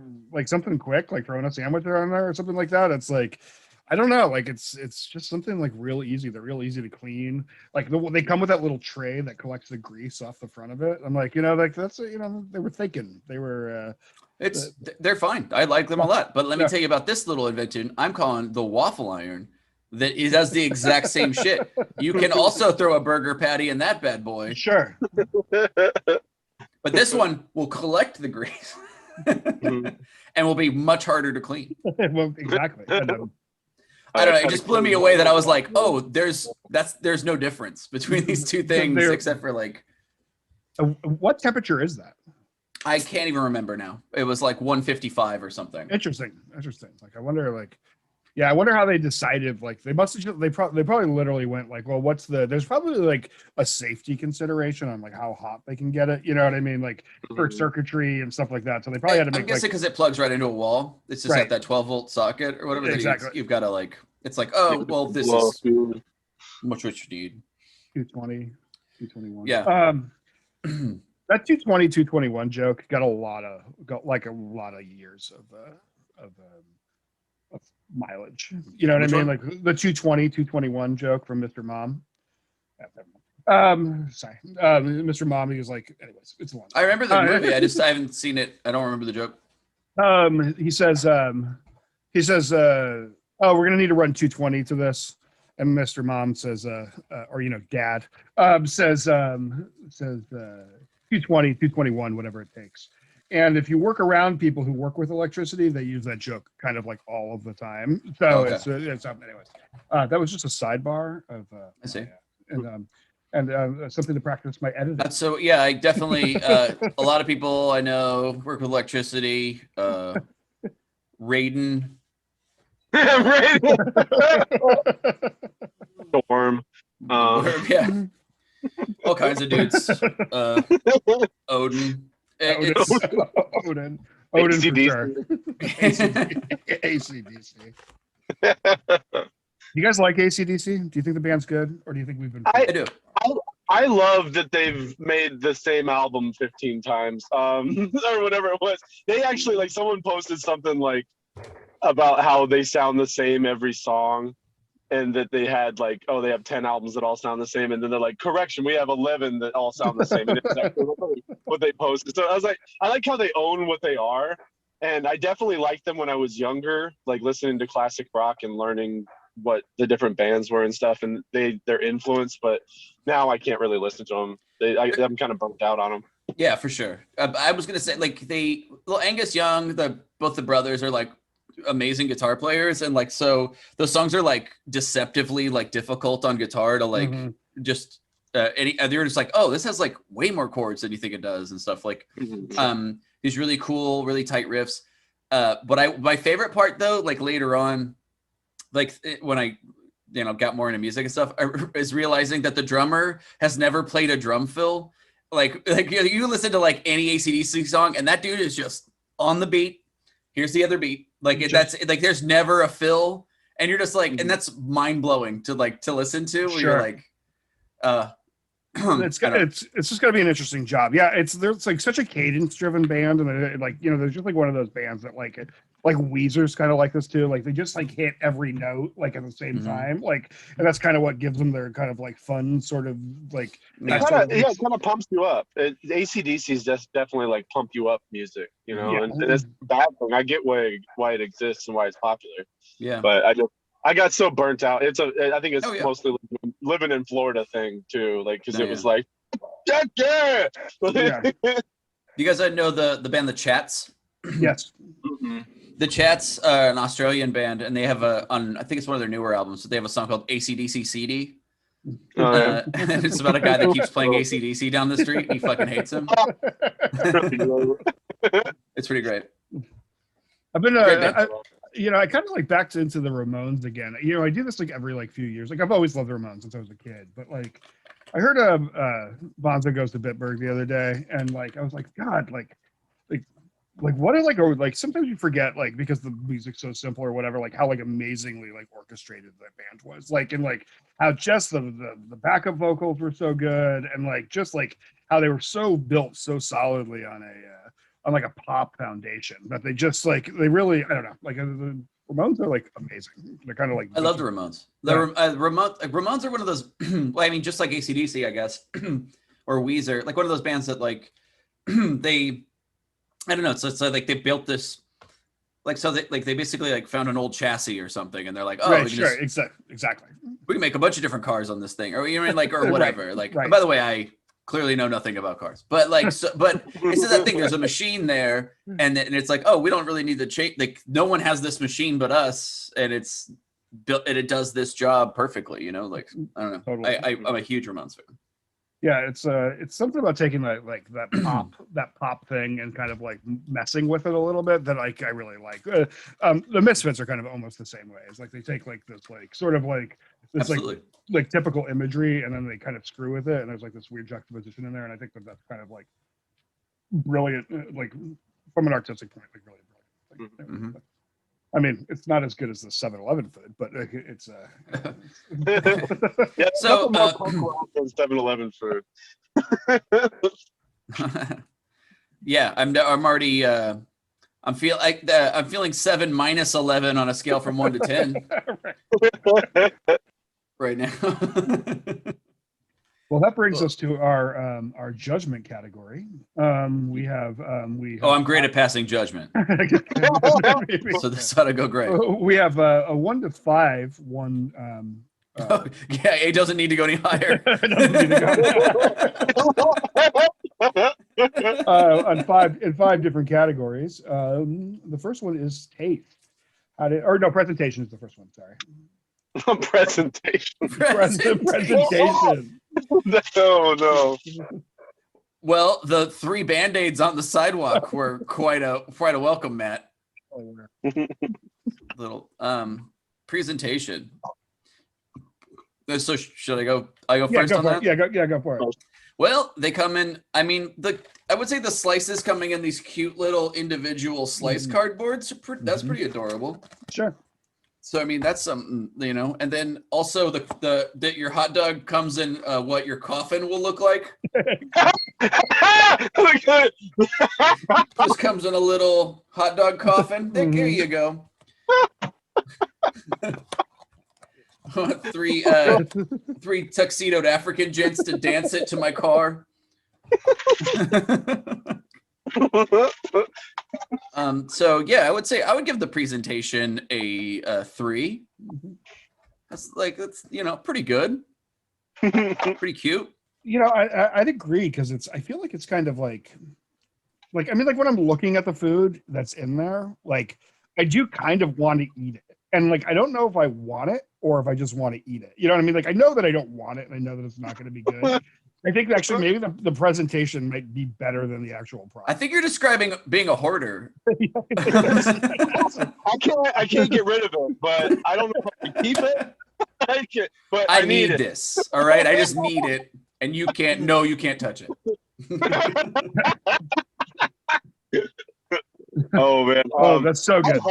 something quick, like throwing a sandwich on there or something like that. It's like, I don't know, like it's just something like real easy. They're real easy to clean. Like they come with that little tray that collects the grease off the front of it. I'm like, like that's they were thinking. They were. They're fine. I like them a lot. But let me tell you about this little invention I'm calling the waffle iron. That it does the exact same shit. You can also throw a burger patty in that bad boy. Sure. But this one will collect the grease and will be much harder to clean. Well, exactly. I don't know. It just blew me away that I was like, oh, there's no difference between these two things except for like. What temperature is that? I can't even remember now. It was like 155 or something. Interesting. Like, I wonder how they decided. Like, they probably literally went like, well, there's probably like a safety consideration on like how hot they can get it. You know what I mean? Like for circuitry and stuff like that. So they probably had to make. I'm guessing because it plugs right into a wall. It's just at that 12-volt socket or whatever. Exactly. You've got to like. It's like, oh well, this is much what you need. 220, 221. Yeah. That 220, 221 joke got a lot of years of mileage. You know what I mean? Like the 220, 221 joke from Mr. Mom. Sorry. Mr. Mom, he was like, anyways, it's long. I remember the movie. I haven't seen it. I don't remember the joke. He says, oh, we're gonna need to run 220 to this. And Mr. Mom says, or Dad says 220, 221, whatever it takes. And if you work around people who work with electricity, they use that joke kind of like all of the time. So it's anyways. That was just a sidebar of. I see. And something to practice my editing. So yeah, I definitely. A lot of people I know work with electricity. Raiden. Storm. Yeah. All kinds of dudes. Odin. Odin for sure. AC/DC. You guys like AC/DC? Do you think the band's good, or do you think we've been? I do. I love that they've made the same album 15 times, or whatever it was. They actually, like, someone posted something like about how they sound the same every song. And that they had like, they have 10 albums that all sound the same. And then they're like, correction, we have 11 that all sound the same. And it's exactly what they posted. So I was like, I like how they own what they are. And I definitely liked them when I was younger, like listening to classic rock and learning what the different bands were and stuff and their influence. But now I can't really listen to them. I'm kind of bummed out on them. Yeah, for sure. I was going to say like Angus Young, both the brothers are like, amazing guitar players, and like so those songs are like deceptively like difficult on guitar to like just they're just like, oh, this has like way more chords than you think it does and stuff like these really cool, really tight riffs. But my favorite part though, like later on, like when I got more into music and stuff, is realizing that the drummer has never played a drum fill. Like you listen to like any AC/DC song and that dude is just on the beat. Here's the other beat. Like that's like there's never a fill, and you're just like, and that's mind blowing to listen to. Where you're like, it's just gonna be an interesting job. Yeah, there's like such a cadence driven band, and like there's just like one of those bands that like Weezer's kind of like this too. Like they just like hit every note like at the same time. Like, and that's kind of what gives them their kind of like fun sort of like. It kind of pumps you up. AC/DC is just definitely like pump you up music, and it's a bad thing. I get why it exists and why it's popular. Yeah, but I got so burnt out. I think it's mostly living in Florida thing too, like because it was like, yeah. You guys know the band The Chats? Yes. The Chats are an Australian band, and they have I think it's one of their newer albums. They have a song called AC/DC CD. And it's about a guy that keeps playing AC/DC down the street. He fucking hates him. It's pretty great. I've been You know, I kind of like backed into the Ramones again. You know, I do this like every like few years. Like I've always loved the Ramones since I was a kid, but like I heard Bonzo Goes to Bitburg the other day, and like I was like, God, like what is like sometimes you forget like because the music's so simple or whatever, like how like amazingly like orchestrated that band was. Like and like how just the backup vocals were so good, and like just like how they were so built so solidly on like a pop foundation that they just like they really I don't know like the Ramones are like amazing. They're kind of like I love the Ramones. Ramones are one of those. Well, I mean, just like AC/DC, I guess, or Weezer, like one of those bands that like they. I don't know. So it's like they built this, like so they basically like found an old chassis or something, and they're like, oh, right, sure, exactly. We can make a bunch of different cars on this thing, or you know, like or whatever. Right, like, right. By the way, I clearly know nothing about cars, but like, but it's that thing. There's a machine there, and it's like, oh, we don't really need to change. Like, no one has this machine but us, and it's built, and it does this job perfectly. You know, like I don't know. Totally. I'm a huge Ramones fan. Yeah, it's something about taking like that pop thing and kind of like messing with it a little bit that like I really like. The Misfits are kind of almost the same way. It's like they take like this like sort of like this like typical imagery and then they kind of screw with it, and there's like this weird juxtaposition in there, and I think that's kind of like brilliant, like from an artistic point, like really brilliant. Mm-hmm. I mean, it's not as good as the 7-Eleven food, but it's yeah, so more punk rock than 7-Eleven food. Yeah, I'm already I'm feeling 7 minus 11 on a scale from 1 to 10 right now. Well, that brings us to our judgment category. We have I'm great at passing judgment. So this ought to go great. We have a 1 to 5. Yeah, it doesn't need to go any higher. On 5 different categories. The first one is taste. Presentation is the first one. Sorry. Presentation. Presentation. No. Well, the 3 Band-Aids on the sidewalk were quite a welcome, Matt. Little presentation. So should I go? I go first on that? Yeah, go for it. Well, they come in. I mean, I would say the slices coming in these cute little individual slice cardboards. That's pretty adorable. Sure. So I mean, that's something, you know. And then also the your hot dog comes in what your coffin will look like. Just comes in a little hot dog coffin. There you go. 3 tuxedoed African gents to dance it to my car. So yeah, I would say I would give the presentation a 3. That's pretty good, pretty cute. You know, I'd agree because I feel like it's kind of like I mean, like when I'm looking at the food that's in there, like I do kind of want to eat it, and like I don't know if I want it or if I just want to eat it. You know what I mean? Like I know that I don't want it, and I know that it's not going to be good. I think actually maybe the presentation might be better than the actual product. I think you're describing being a hoarder. I can't get rid of it, but I don't know if I can keep it. But I need this. All right, I just need it, and you can't. No, you can't touch it. Oh man! That's so good.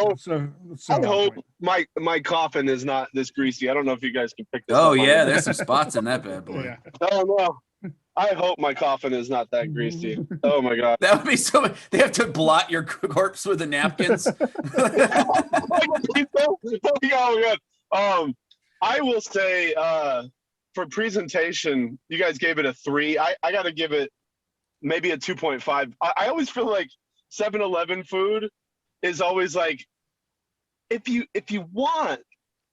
I hope my coffin is not this greasy. I don't know if you guys can pick this up. Oh yeah, there's some spots in that bad boy. Yeah. Oh no. I hope my coffin is not that greasy. Oh my god. That would be so. They have to blot your corpse with the napkins. Oh my god. I will say for presentation, you guys gave it a 3. I got to give it maybe a 2.5. I always feel like 7-Eleven food is always like, if you want,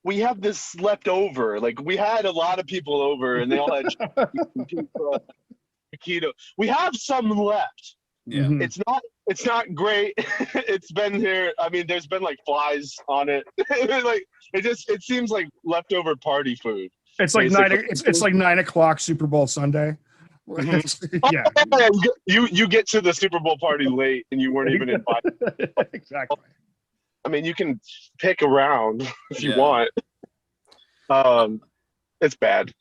we have this left over. Like we had a lot of people over and they all had keto. We have some left. Yeah. It's not great. It's been here. I mean, there's been like flies on it. Like it seems like leftover party food. It's like it's like 9 o'clock Super Bowl Sunday. Yeah. You get to the Super Bowl party late and you weren't even invited. Exactly. I mean, you can pick around if you Yeah. want. It's bad.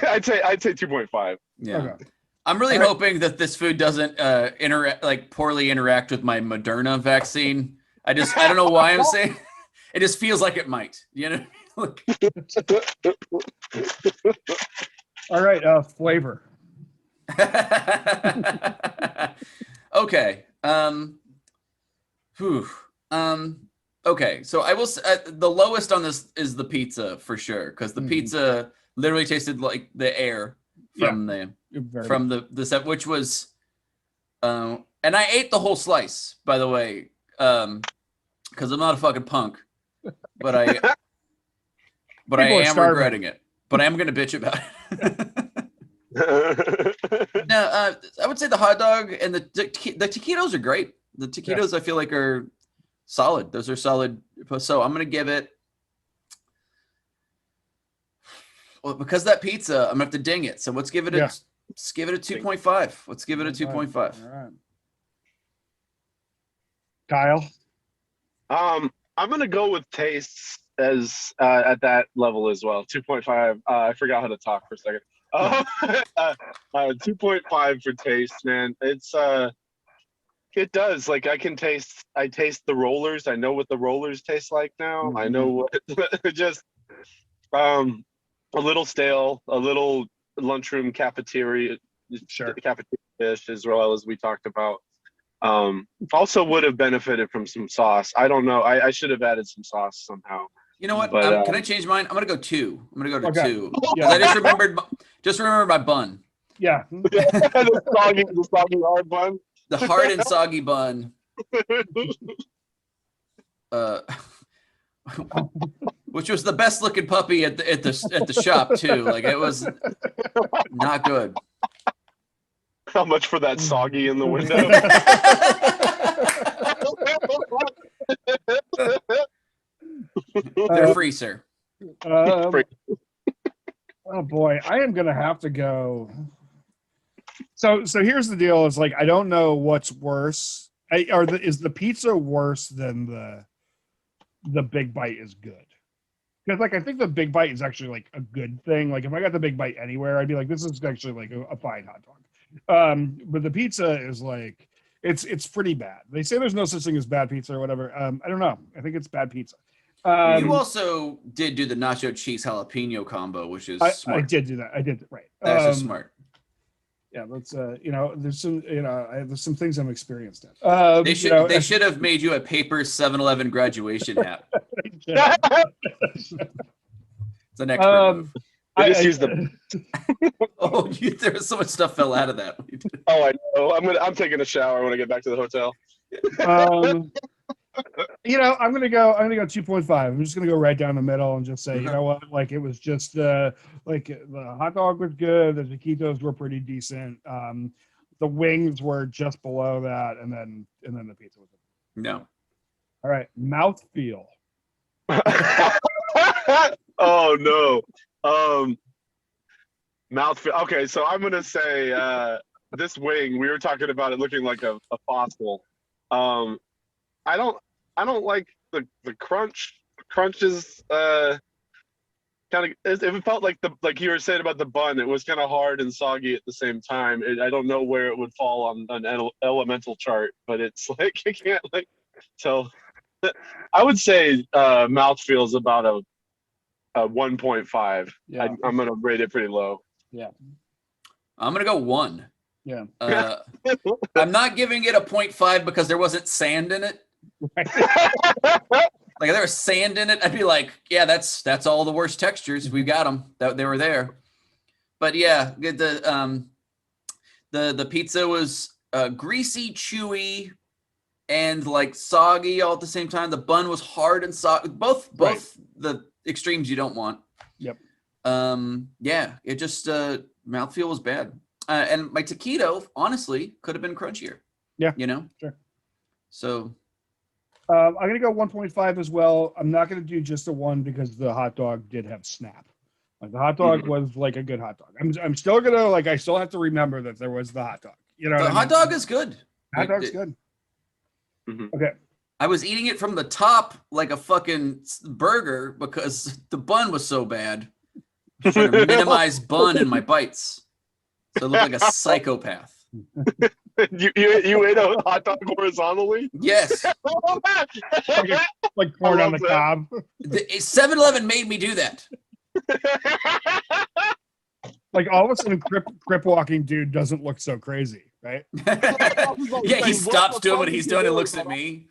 I'd say 2.5. Yeah. Okay. I'm really All right. hoping that this food doesn't poorly interact with my Moderna vaccine. I don't know why I'm saying it just feels like it might, you know? All right, flavor. Okay. Okay. So I will say the lowest on this is the pizza for sure, because the pizza literally tasted like the air from the set, which was, and I ate the whole slice, by the way, because I'm not a fucking punk, but I People are am starving. regretting it. But I am gonna bitch about it. No, I would say the hot dog and the taquitos are great. The taquitos I feel like are solid. Those are solid. So I'm gonna give it. Well, because that pizza, I'm gonna have to ding it. So let's give it a 2.5. Let's give it a 2.5. All right. Kyle. I'm gonna go with tastes as at that level as well. 2.5. I forgot how to talk for a second. 2.5 for taste, man. It's it does, like, I taste the rollers. I know what the rollers taste like now. I know what just a little stale, a little lunchroom cafeteria dish, as well as we talked about. Also would have benefited from some sauce. I don't know. I should have added some sauce somehow. You know what? But, Can I change mine? I'm gonna go 2. I'm gonna go to 2. Yeah. I just remembered my bun. Yeah. the soggy hard bun. The hard and soggy bun. Which was the best looking puppy at the shop too. Like, it was not good. How much for that soggy in the window? They're free, sir. Oh boy, I am gonna have to go. So here's the deal: is like I don't know what's worse. Is the pizza worse than the Big Bite is good? Because like I think the Big Bite is actually like a good thing. Like if I got the Big Bite anywhere, I'd be like, this is actually like a fine hot dog. But the pizza is like it's pretty bad. They say there's no such thing as bad pizza or whatever. I don't know. I think it's bad pizza. You also did do the nacho cheese jalapeno combo, which is smart. I did do that. I did right. That's just smart. Yeah, that's there's some things I'm experienced at. They should have made you a paper 7-Eleven graduation hat. It's an expert move. I just used the. Oh, there was so much stuff fell out of that. Oh, I know. I'm taking a shower when I get back to the hotel. I'm gonna go 2.5. I'm just gonna go right down the middle and just say, you know what, like it was just like the hot dog was good, the taquitos were pretty decent, the wings were just below that, and then the pizza was good. No. All right, mouthfeel. Oh no. Mouthfeel. Okay, so I'm gonna say this wing, we were talking about it looking like a fossil. I don't like the crunch. Crunch is kind of. It felt like you were saying about the bun. It was kind of hard and soggy at the same time. I don't know where it would fall on an elemental chart, but it's like I can't like tell. I would say mouthfeel is about a 1.5. Yeah. I'm gonna rate it pretty low. Yeah. I'm gonna go 1. Yeah. I'm not giving it a 0.5 because there wasn't sand in it. Like if there was sand in it, I'd be like, yeah, that's all the worst textures. We got them. They were there. But yeah, the pizza was greasy, chewy, and like soggy all at the same time. The bun was hard and soggy. Both the extremes you don't want. Yep. Yeah, it just mouthfeel was bad. And my taquito, honestly, could have been crunchier. Yeah. Sure. So I'm going to go 1.5 as well. I'm not going to do just a 1 because the hot dog did have snap. Like the hot dog was like a good hot dog. I'm still going to I still have to remember that there was the hot dog. The hot dog is good. Hot dog's good. Mm-hmm. Okay. I was eating it from the top like a fucking burger because the bun was so bad. I'm trying to minimize bun in my bites, so I look like a psychopath. You ate a hot dog horizontally? Yes. Like corn I on the love cob. 7-Eleven made me do that. Like all of a sudden, crip walking dude doesn't look so crazy, right? Yeah, he stops doing what he's doing and looks at me.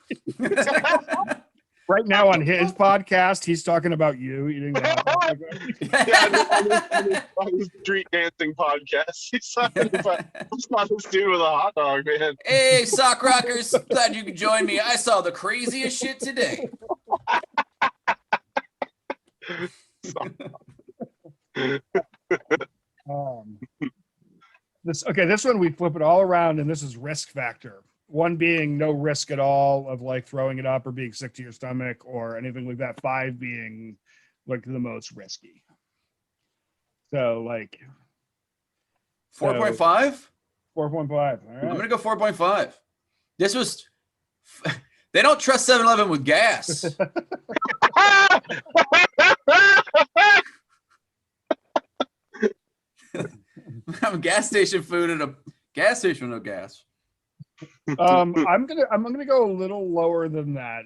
Right now on his podcast, he's talking about you eating the hot dog. On his street dancing podcast. He's talking about this dude with a hot dog, man. Hey, sock rockers, glad you could join me. I saw the craziest shit today. This one we flip it all around, and this is risk factor. One being no risk at all of like throwing it up or being sick to your stomach or anything like that. 5 being like the most risky. So like 4.5? 4.5. All right. I'm gonna go 4.5. This was they don't trust 7-Eleven with gas. I'm gas station food at a gas station with no gas. I'm gonna go a little lower than that,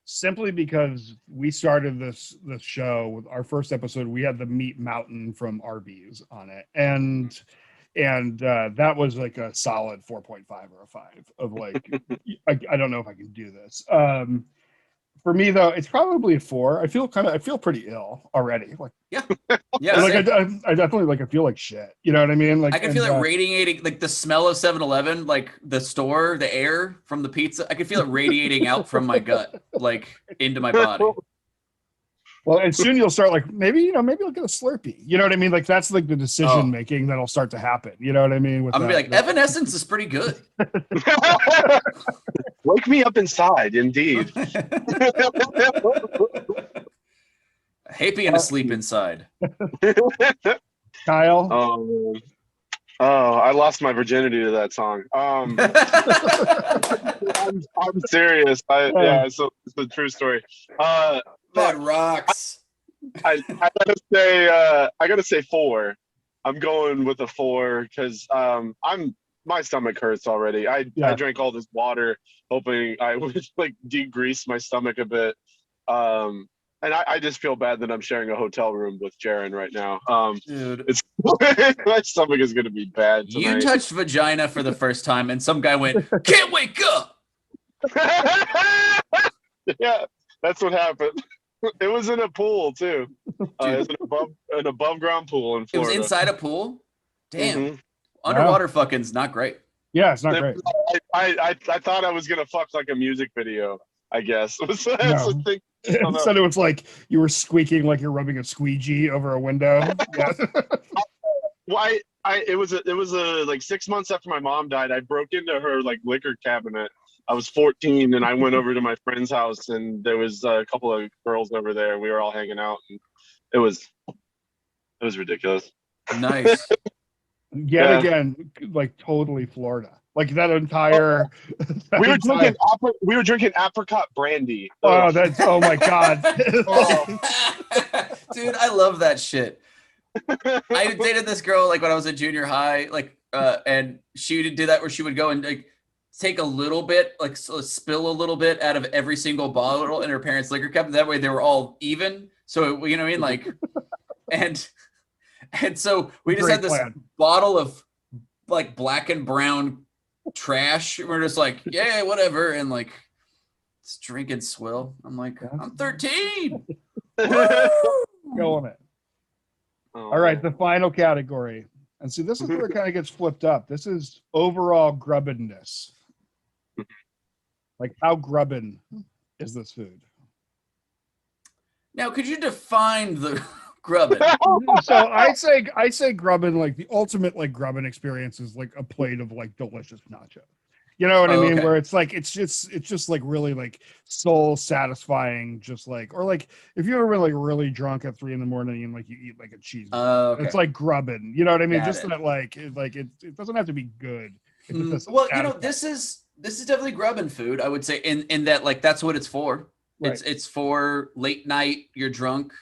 simply because we started this show with our first episode. We had the meat mountain from Arby's on it, and that was like a solid 4.5 or a 5 of like I don't know if I can do this. For me though, it's probably a 4. I feel pretty ill already. Like Yeah, like I definitely like I feel like shit. You know what I mean? Like I can feel it radiating, like the smell of 7-Eleven, like the store, the air from the pizza. I can feel it radiating out from my gut, like into my body. Well, and soon you'll start like maybe I'll get a Slurpee. You know what I mean? Like that's like the decision making that'll start to happen. You know what I mean? I'm gonna be like, Evanescence is pretty good. Wake me up inside, indeed. I hate being asleep inside. Kyle. Oh, I lost my virginity to that song. I'm serious. It's a true story. That rocks. I gotta say 4. I'm going with a 4 because my stomach hurts already. I drank all this water hoping I would like degrease my stomach a bit. And I just feel bad that I'm sharing a hotel room with Jaron right now. Dude, it's my stomach is gonna be bad tonight. You touched vagina for the first time, and some guy went, "Can't wake up." Yeah, that's what happened. It was in a pool too. It was an above ground pool in Florida. It was inside a pool. Damn, Mm-hmm. Underwater fucking's not great. Yeah, it's not great. I thought I was gonna fuck like a music video. I guess. Instead it was like you were squeaking like you're rubbing a squeegee over a window. Yeah. Well, it was like 6 months after my mom died. I broke into her like liquor cabinet. I was 14 and I went over to my friend's house and there was a couple of girls over there. We were all hanging out and it was ridiculous. Nice. Again, like totally Florida. Like that entire. We were drinking apricot brandy. Oh my god. Dude, I love that shit. I dated this girl like when I was in junior high, like and she would do that where she would go and like take a little bit, like spill a little bit out of every single bottle in her parents' liquor cabinet. That way they were all even. So you know what I mean? Like and so we just had this bottle of like black and brown trash. We're just like, yeah, whatever, and like just drinking swill. I'm like, I'm 13. Go on it. All right, the final category. And see, this is where it kind of gets flipped up. This is overall grubbiness. Like, how grubbin is this food? Now, could you define the grubbin? So I say grubbin, like the ultimate like grubbin experience is like a plate of like delicious nachos. You know what I mean? Okay. Where it's like it's just like really like soul satisfying, just like, or like if you ever been like really drunk at 3 a.m. and like you eat like a cheeseburger, okay. It's like grubbin. You know what I mean? Got just it. That like it doesn't have to be good. Well, you know, this this is definitely grubbing food. I would say in that like that's what it's for. Right. It's for late night. You're drunk.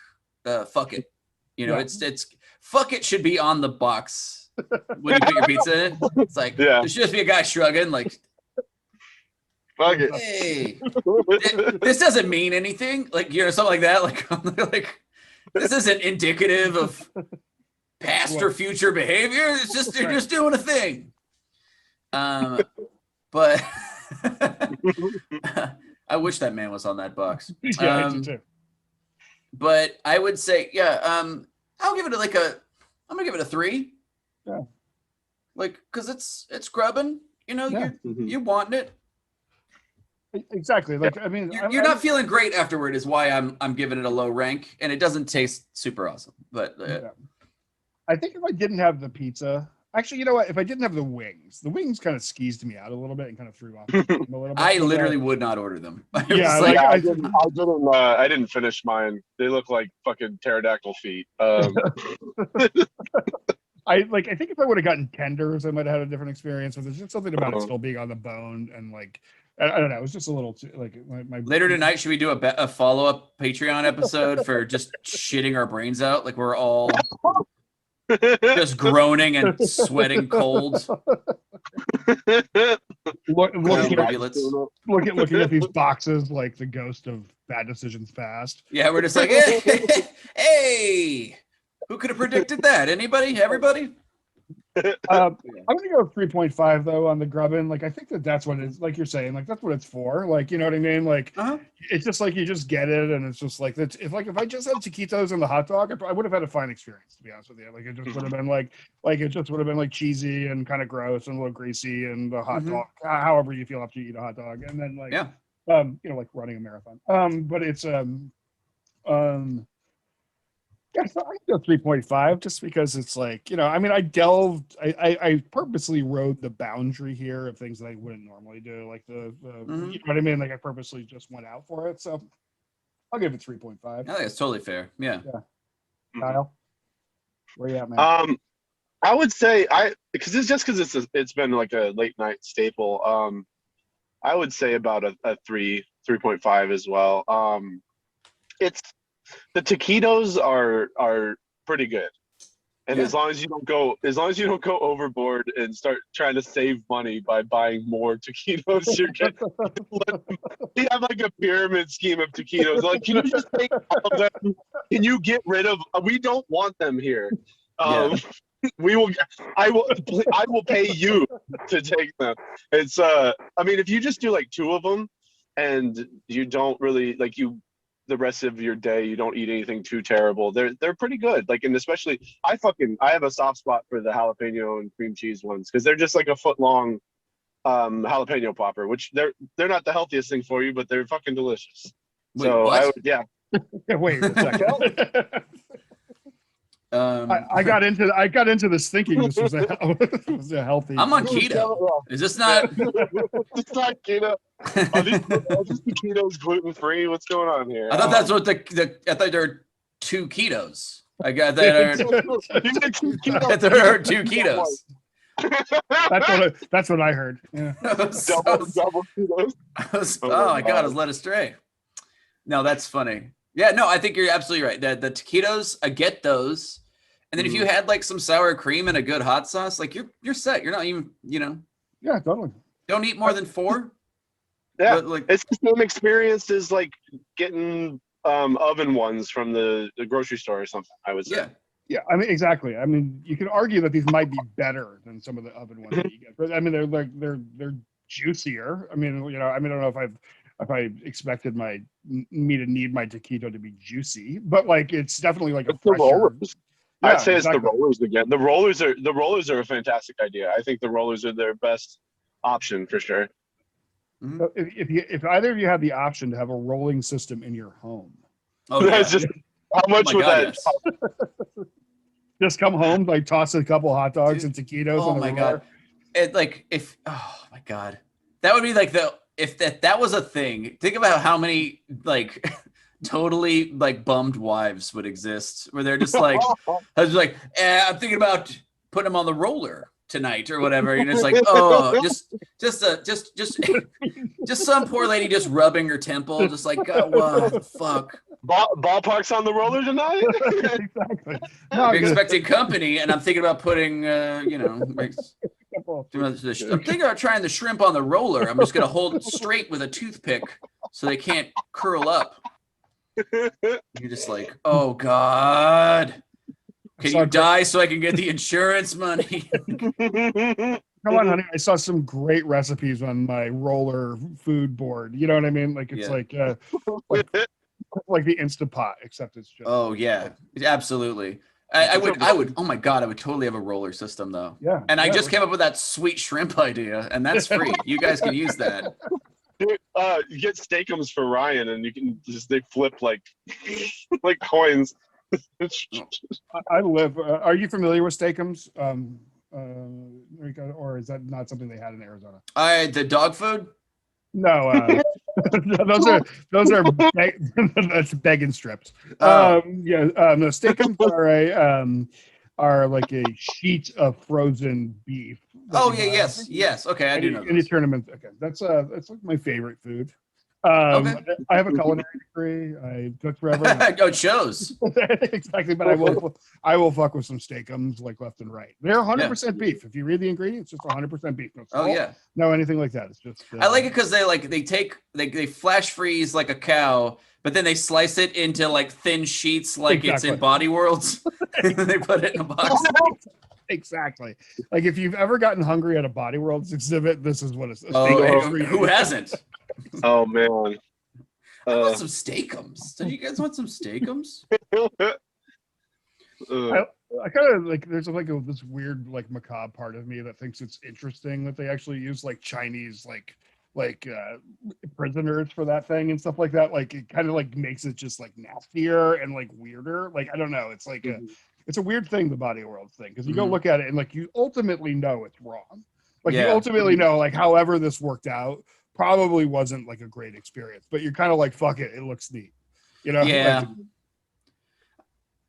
Fuck it. You know, Yeah. it's fuck it should be on the box when you put your pizza in it. It's like there should just be a guy shrugging like, Fuck it. hey, this doesn't mean anything. Like, you know, something like that. Like this isn't indicative of past or future behavior. It's just you're just doing a thing. But I wish that man was on that box. Yeah, I do too. But I would say, I'll give it I'm gonna give it a 3. Yeah. Like, cause it's grubbing, you know, Yeah. you're wanting it. Exactly. Like, I mean, You're not feeling great afterward is why I'm giving it a low rank, and it doesn't taste super awesome. But I think if I didn't have the pizza, actually, you know what? If I didn't have the wings kind of skeezed me out a little bit and kind of threw off a little bit. I literally would not order them. Yeah, like, I didn't finish mine. They look like fucking pterodactyl feet. I think if I would have gotten tenders, I might have had a different experience. But there's just something about it still being on the bone and like I don't know. It was just a little too like my later tonight. Should we do a follow-up Patreon episode for just shitting our brains out? Like we're all just groaning and sweating cold. Looking at these boxes like the ghost of Bad Decisions Past. Yeah, we're just like, hey, who could have predicted that? Anybody? Everybody? I'm gonna go 3.5 though on the grubbin. Like I think that's what it's like you're saying. Like that's what it's for. Like you know what I mean. Like it's just like you just get it, and it's just like if I just had taquitos and the hot dog, I would have had a fine experience to be honest with you. Like it just would have been like it just would have been like cheesy and kind of gross and a little greasy and the hot dog, however you feel after you eat a hot dog, and then like you know, like running a marathon. But it's yeah, so I go 3.5 just because it's like, you know, I mean, I purposely rode the boundary here of things that I wouldn't normally do. Like you know what I mean? Like I purposely just went out for it. So I'll give it 3.5. I think it's totally fair. Yeah. Kyle, where you at, man? I would say because it's been like a late night staple. I would say about a 3.5 as well. The taquitos are pretty good, and as long as you don't go overboard and start trying to save money by buying more taquitos, you're getting. We have like a pyramid scheme of taquitos. Like, can you just take all of them? Can you get rid of? We don't want them here. We will. I will pay you to take them. It's I mean, if you just do like 2 of them, and you don't really like the rest of your day you don't eat anything too terrible, they're pretty good. Like, and especially I have a soft spot for the jalapeno and cream cheese ones because they're just like a foot long jalapeno popper, which they're not the healthiest thing for you, but they're fucking delicious. Wait, so what? Wait a second. I got into this thinking this was a healthy. I'm on keto. Is this not? It's not keto. Are these taquitos gluten free? What's going on here? I thought that's what I thought there were 2 ketos. I got that. There are 2 ketos. That's what I heard. Yeah. double ketos. Oh my god, I was led astray. No, that's funny. Yeah, no, I think you're absolutely right. The taquitos, I get those. And then if you had like some sour cream and a good hot sauce, like you're set. You're not even, you know. Yeah, totally. Don't eat more than 4. Yeah, but, like, it's the same experience as like getting oven ones from the grocery store or something, I would say. Yeah, I mean, exactly. I mean, you can argue that these might be better than some of the oven ones that you get. But I mean, they're juicier. I mean, you know, I don't know if I expected me to need my taquito to be juicy, but like it's definitely like a fresher. Yeah, I'd say it's the rollers again. The rollers are a fantastic idea. I think the rollers are their best option for sure. So if either of you have the option to have a rolling system in your home, that's just how much would that? Yes. Just come home, like toss a couple hot dogs and taquitos. Oh my god! It like oh my god, that would be like if that was a thing. Think about how many like totally like bummed wives would exist where they're just like, I was like, I'm thinking about putting them on the roller. tonight or whatever. And it's like, oh, just some poor lady just rubbing her temple, just like, God, what the fuck? Ballpark's on the roller tonight. Exactly. No, I'm expecting company, and I'm thinking about putting, I'm thinking about trying the shrimp on the roller. I'm just gonna hold it straight with a toothpick so they can't curl up. You're just like, oh God. Can you die so I can get the insurance money? Come on, honey. I saw some great recipes on my roller food board. You know what I mean? Like it's like the Instant Pot, except it's just. Oh yeah, absolutely. I would. Oh my God, I would totally have a roller system though. Yeah. And I just came up with that sweet shrimp idea, and that's free. You guys can use that. Dude, you get steakums for Ryan, and you can they flip like coins. I live. Are you familiar with steakums? Or is that not something they had in Arizona? The dog food? No, those are that's bacon strips. Oh. No, steakums are like a sheet of frozen beef. Oh yeah, yes. Okay, I do know. Any tournament? Okay, that's like my favorite food. I have a culinary degree. I cooked forever. It shows. Exactly, but I will fuck with some steakums like left and right. They're 100% beef. If you read the ingredients, it's just 100% beef. No salt, no anything like that. It's just. I like it because they flash freeze like a cow, but then they slice it into like thin sheets, like it's in Body Worlds, and then they put it in a box. Exactly. Like if you've ever gotten hungry at a Body Worlds exhibit, this is what it's. Who hasn't? Oh man. I want some steakums. Do you guys want some steakums? I kind of like. There's like this weird like macabre part of me that thinks it's interesting that they actually use like Chinese like prisoners for that thing and stuff like that. Like it kind of like makes it just like nastier and like weirder. Like I don't know. It's like it's a weird thing, the Body Worlds thing, because you go look at it and like you ultimately know it's wrong. Like you ultimately know like however this worked out probably wasn't like a great experience, but you're kind of like, fuck it, it looks neat, you know? Yeah.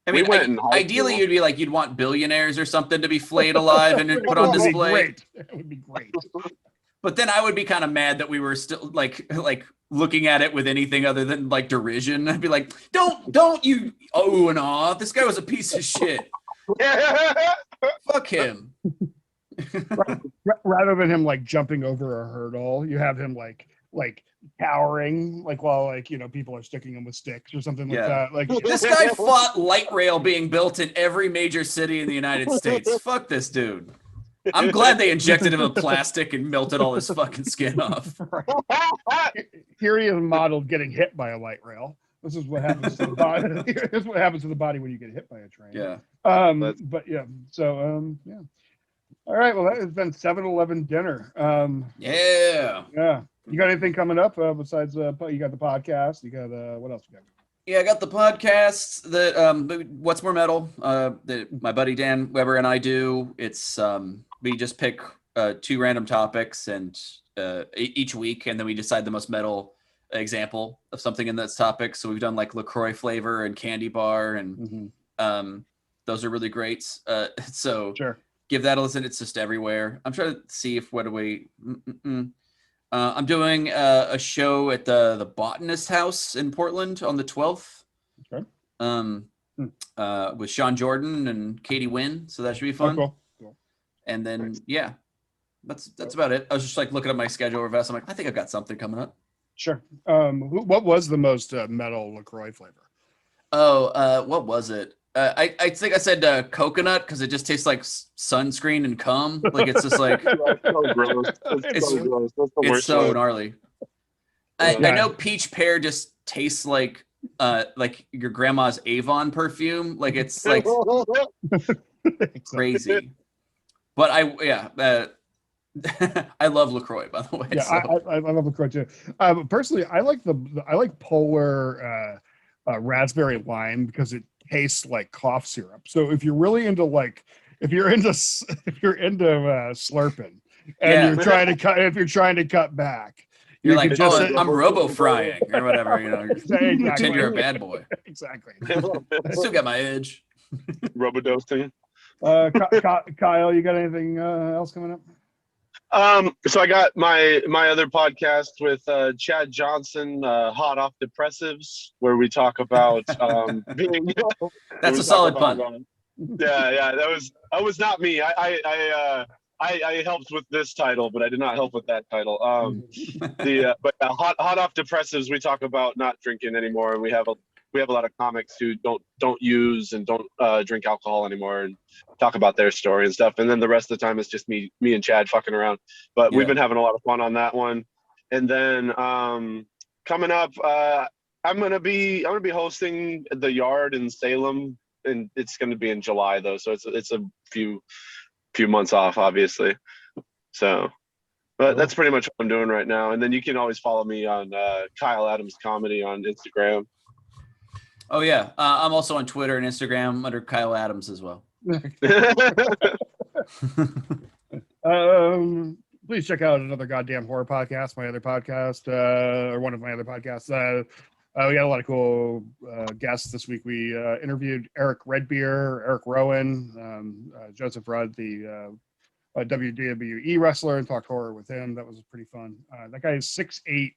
Like, I mean, ideally you'd be like, you'd want billionaires or something to be flayed alive and put on display. That would be great. But then I would be kind of mad that we were still like looking at it with anything other than like derision. I'd be like, don't you and awe. This guy was a piece of shit. Fuck him. Rather than him like jumping over a hurdle, you have him like cowering, like while like people are sticking him with sticks or something like that. Like this guy fought light rail being built in every major city in the United States. Fuck this dude. I'm glad they injected him with plastic and melted all his fucking skin off. Here he is modeled getting hit by a light rail. This is what happens to the body. This is what happens to the body when you get hit by a train. Yeah. But yeah. So yeah. All right. Well, that has been 7-Eleven dinner. Yeah. You got anything coming up besides you got the podcast? You got what else you got? Yeah, I got the podcasts that What's More Metal that my buddy Dan Weber and I do. It's we just pick 2 random topics and each week, and then we decide the most metal example of something in that topic. So we've done like LaCroix flavor and candy bar, and those are really great. So sure. Give that a listen. It's just everywhere. I'm trying to see if I'm doing a show at the Botanist House in Portland on the 12th. Okay. With Sean Jordan and Katie Wynn. So that should be fun. Cool. And then that's about it. I was just like looking at my schedule real fast. I'm like, I think I've got something coming up. Sure. What was the most metal LaCroix flavor? What was it? I think I said coconut because it just tastes like sunscreen and cum. Like it's just like That's so gross. It's so gnarly. I know peach pear just tastes like your grandma's Avon perfume. Like it's like crazy. But I love LaCroix, by the way. Yeah, so. I love LaCroix too. Personally, I like Polar raspberry lime because it tastes like cough syrup. So if you're really into if you're into slurping and if you're trying to cut back, you're like, I'm robo frying or whatever, Exactly. Pretend you're a bad boy. Exactly. I still got my edge. Robo dosing. Kyle, you got anything else coming up? So I got my other podcast with Chad Johnson, Hot Off Depressives, where we talk about being. That's a solid pun. Yeah, that was not me. I helped with this title, but I did not help with that title. But hot off depressives, we talk about not drinking anymore, and we have a lot of comics who don't use and don't drink alcohol anymore, and talk about their story and stuff. And then the rest of the time it's just me and Chad fucking around. But we've been having a lot of fun on that one. And then coming up, I'm gonna be hosting the Yard in Salem, and it's gonna be in July though, so it's a few months off, obviously. So, but that's pretty much what I'm doing right now. And then you can always follow me on Kyle Adams Comedy on Instagram. Oh yeah, I'm also on Twitter and Instagram under Kyle Adams as well. Please check out Another Goddamn Horror Podcast, my other podcast, or one of my other podcasts. We got a lot of cool guests this week. We interviewed Eric Redbeer, Eric Rowan, Joseph Rudd, the WWE wrestler, and talked horror with him. That was pretty fun. That guy is 6'8",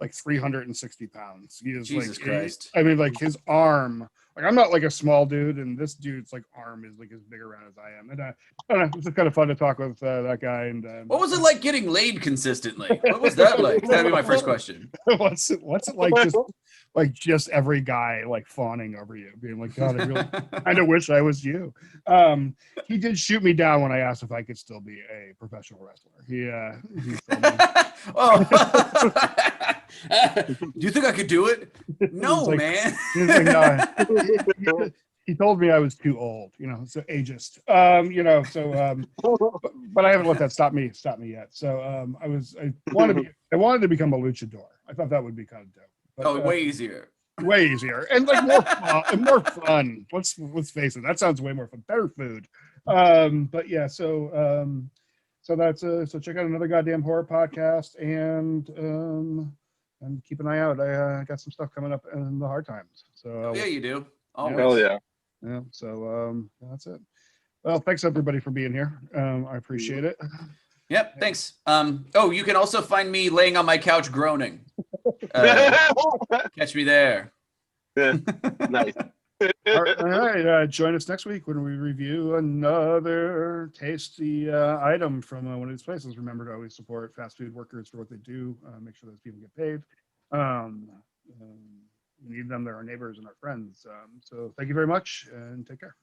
like 360 pounds. He is Jesus like, Christ. I mean, like his arm. Like I'm not like a small dude, and this dude's like arm is like as big around as I am. And I don't know, it was kind of fun to talk with that guy. And what was it like getting laid consistently? What was that like? That'd be my first question. what's it like just every guy like fawning over you, being like, God, I really kind of wish I was you. He did shoot me down when I asked if I could still be a professional wrestler. He told me. Oh. Do you think I could do it? No, like, man. He's like, no. He told me I was too old, so ageist. But I haven't let that stop me yet. So I wanted to become a luchador. I thought that would be kind of dope. But, way easier. Way easier and like more fun. Let's face it, that sounds way more fun. Better food. But yeah, so that's so check out Another Goddamn Horror Podcast, and keep an eye out. I got some stuff coming up in the hard times. So yeah, you do. Always. Hell yeah. Yeah. So that's it. Well, thanks everybody for being here. I appreciate it. Yep. Thanks. You can also find me laying on my couch groaning. Catch me there. Yeah. Nice. All right. Join us next week when we review another tasty item from one of these places. Remember to always support fast food workers for what they do. Make sure those people get paid. We need them. They're our neighbors and our friends. So thank you very much and take care.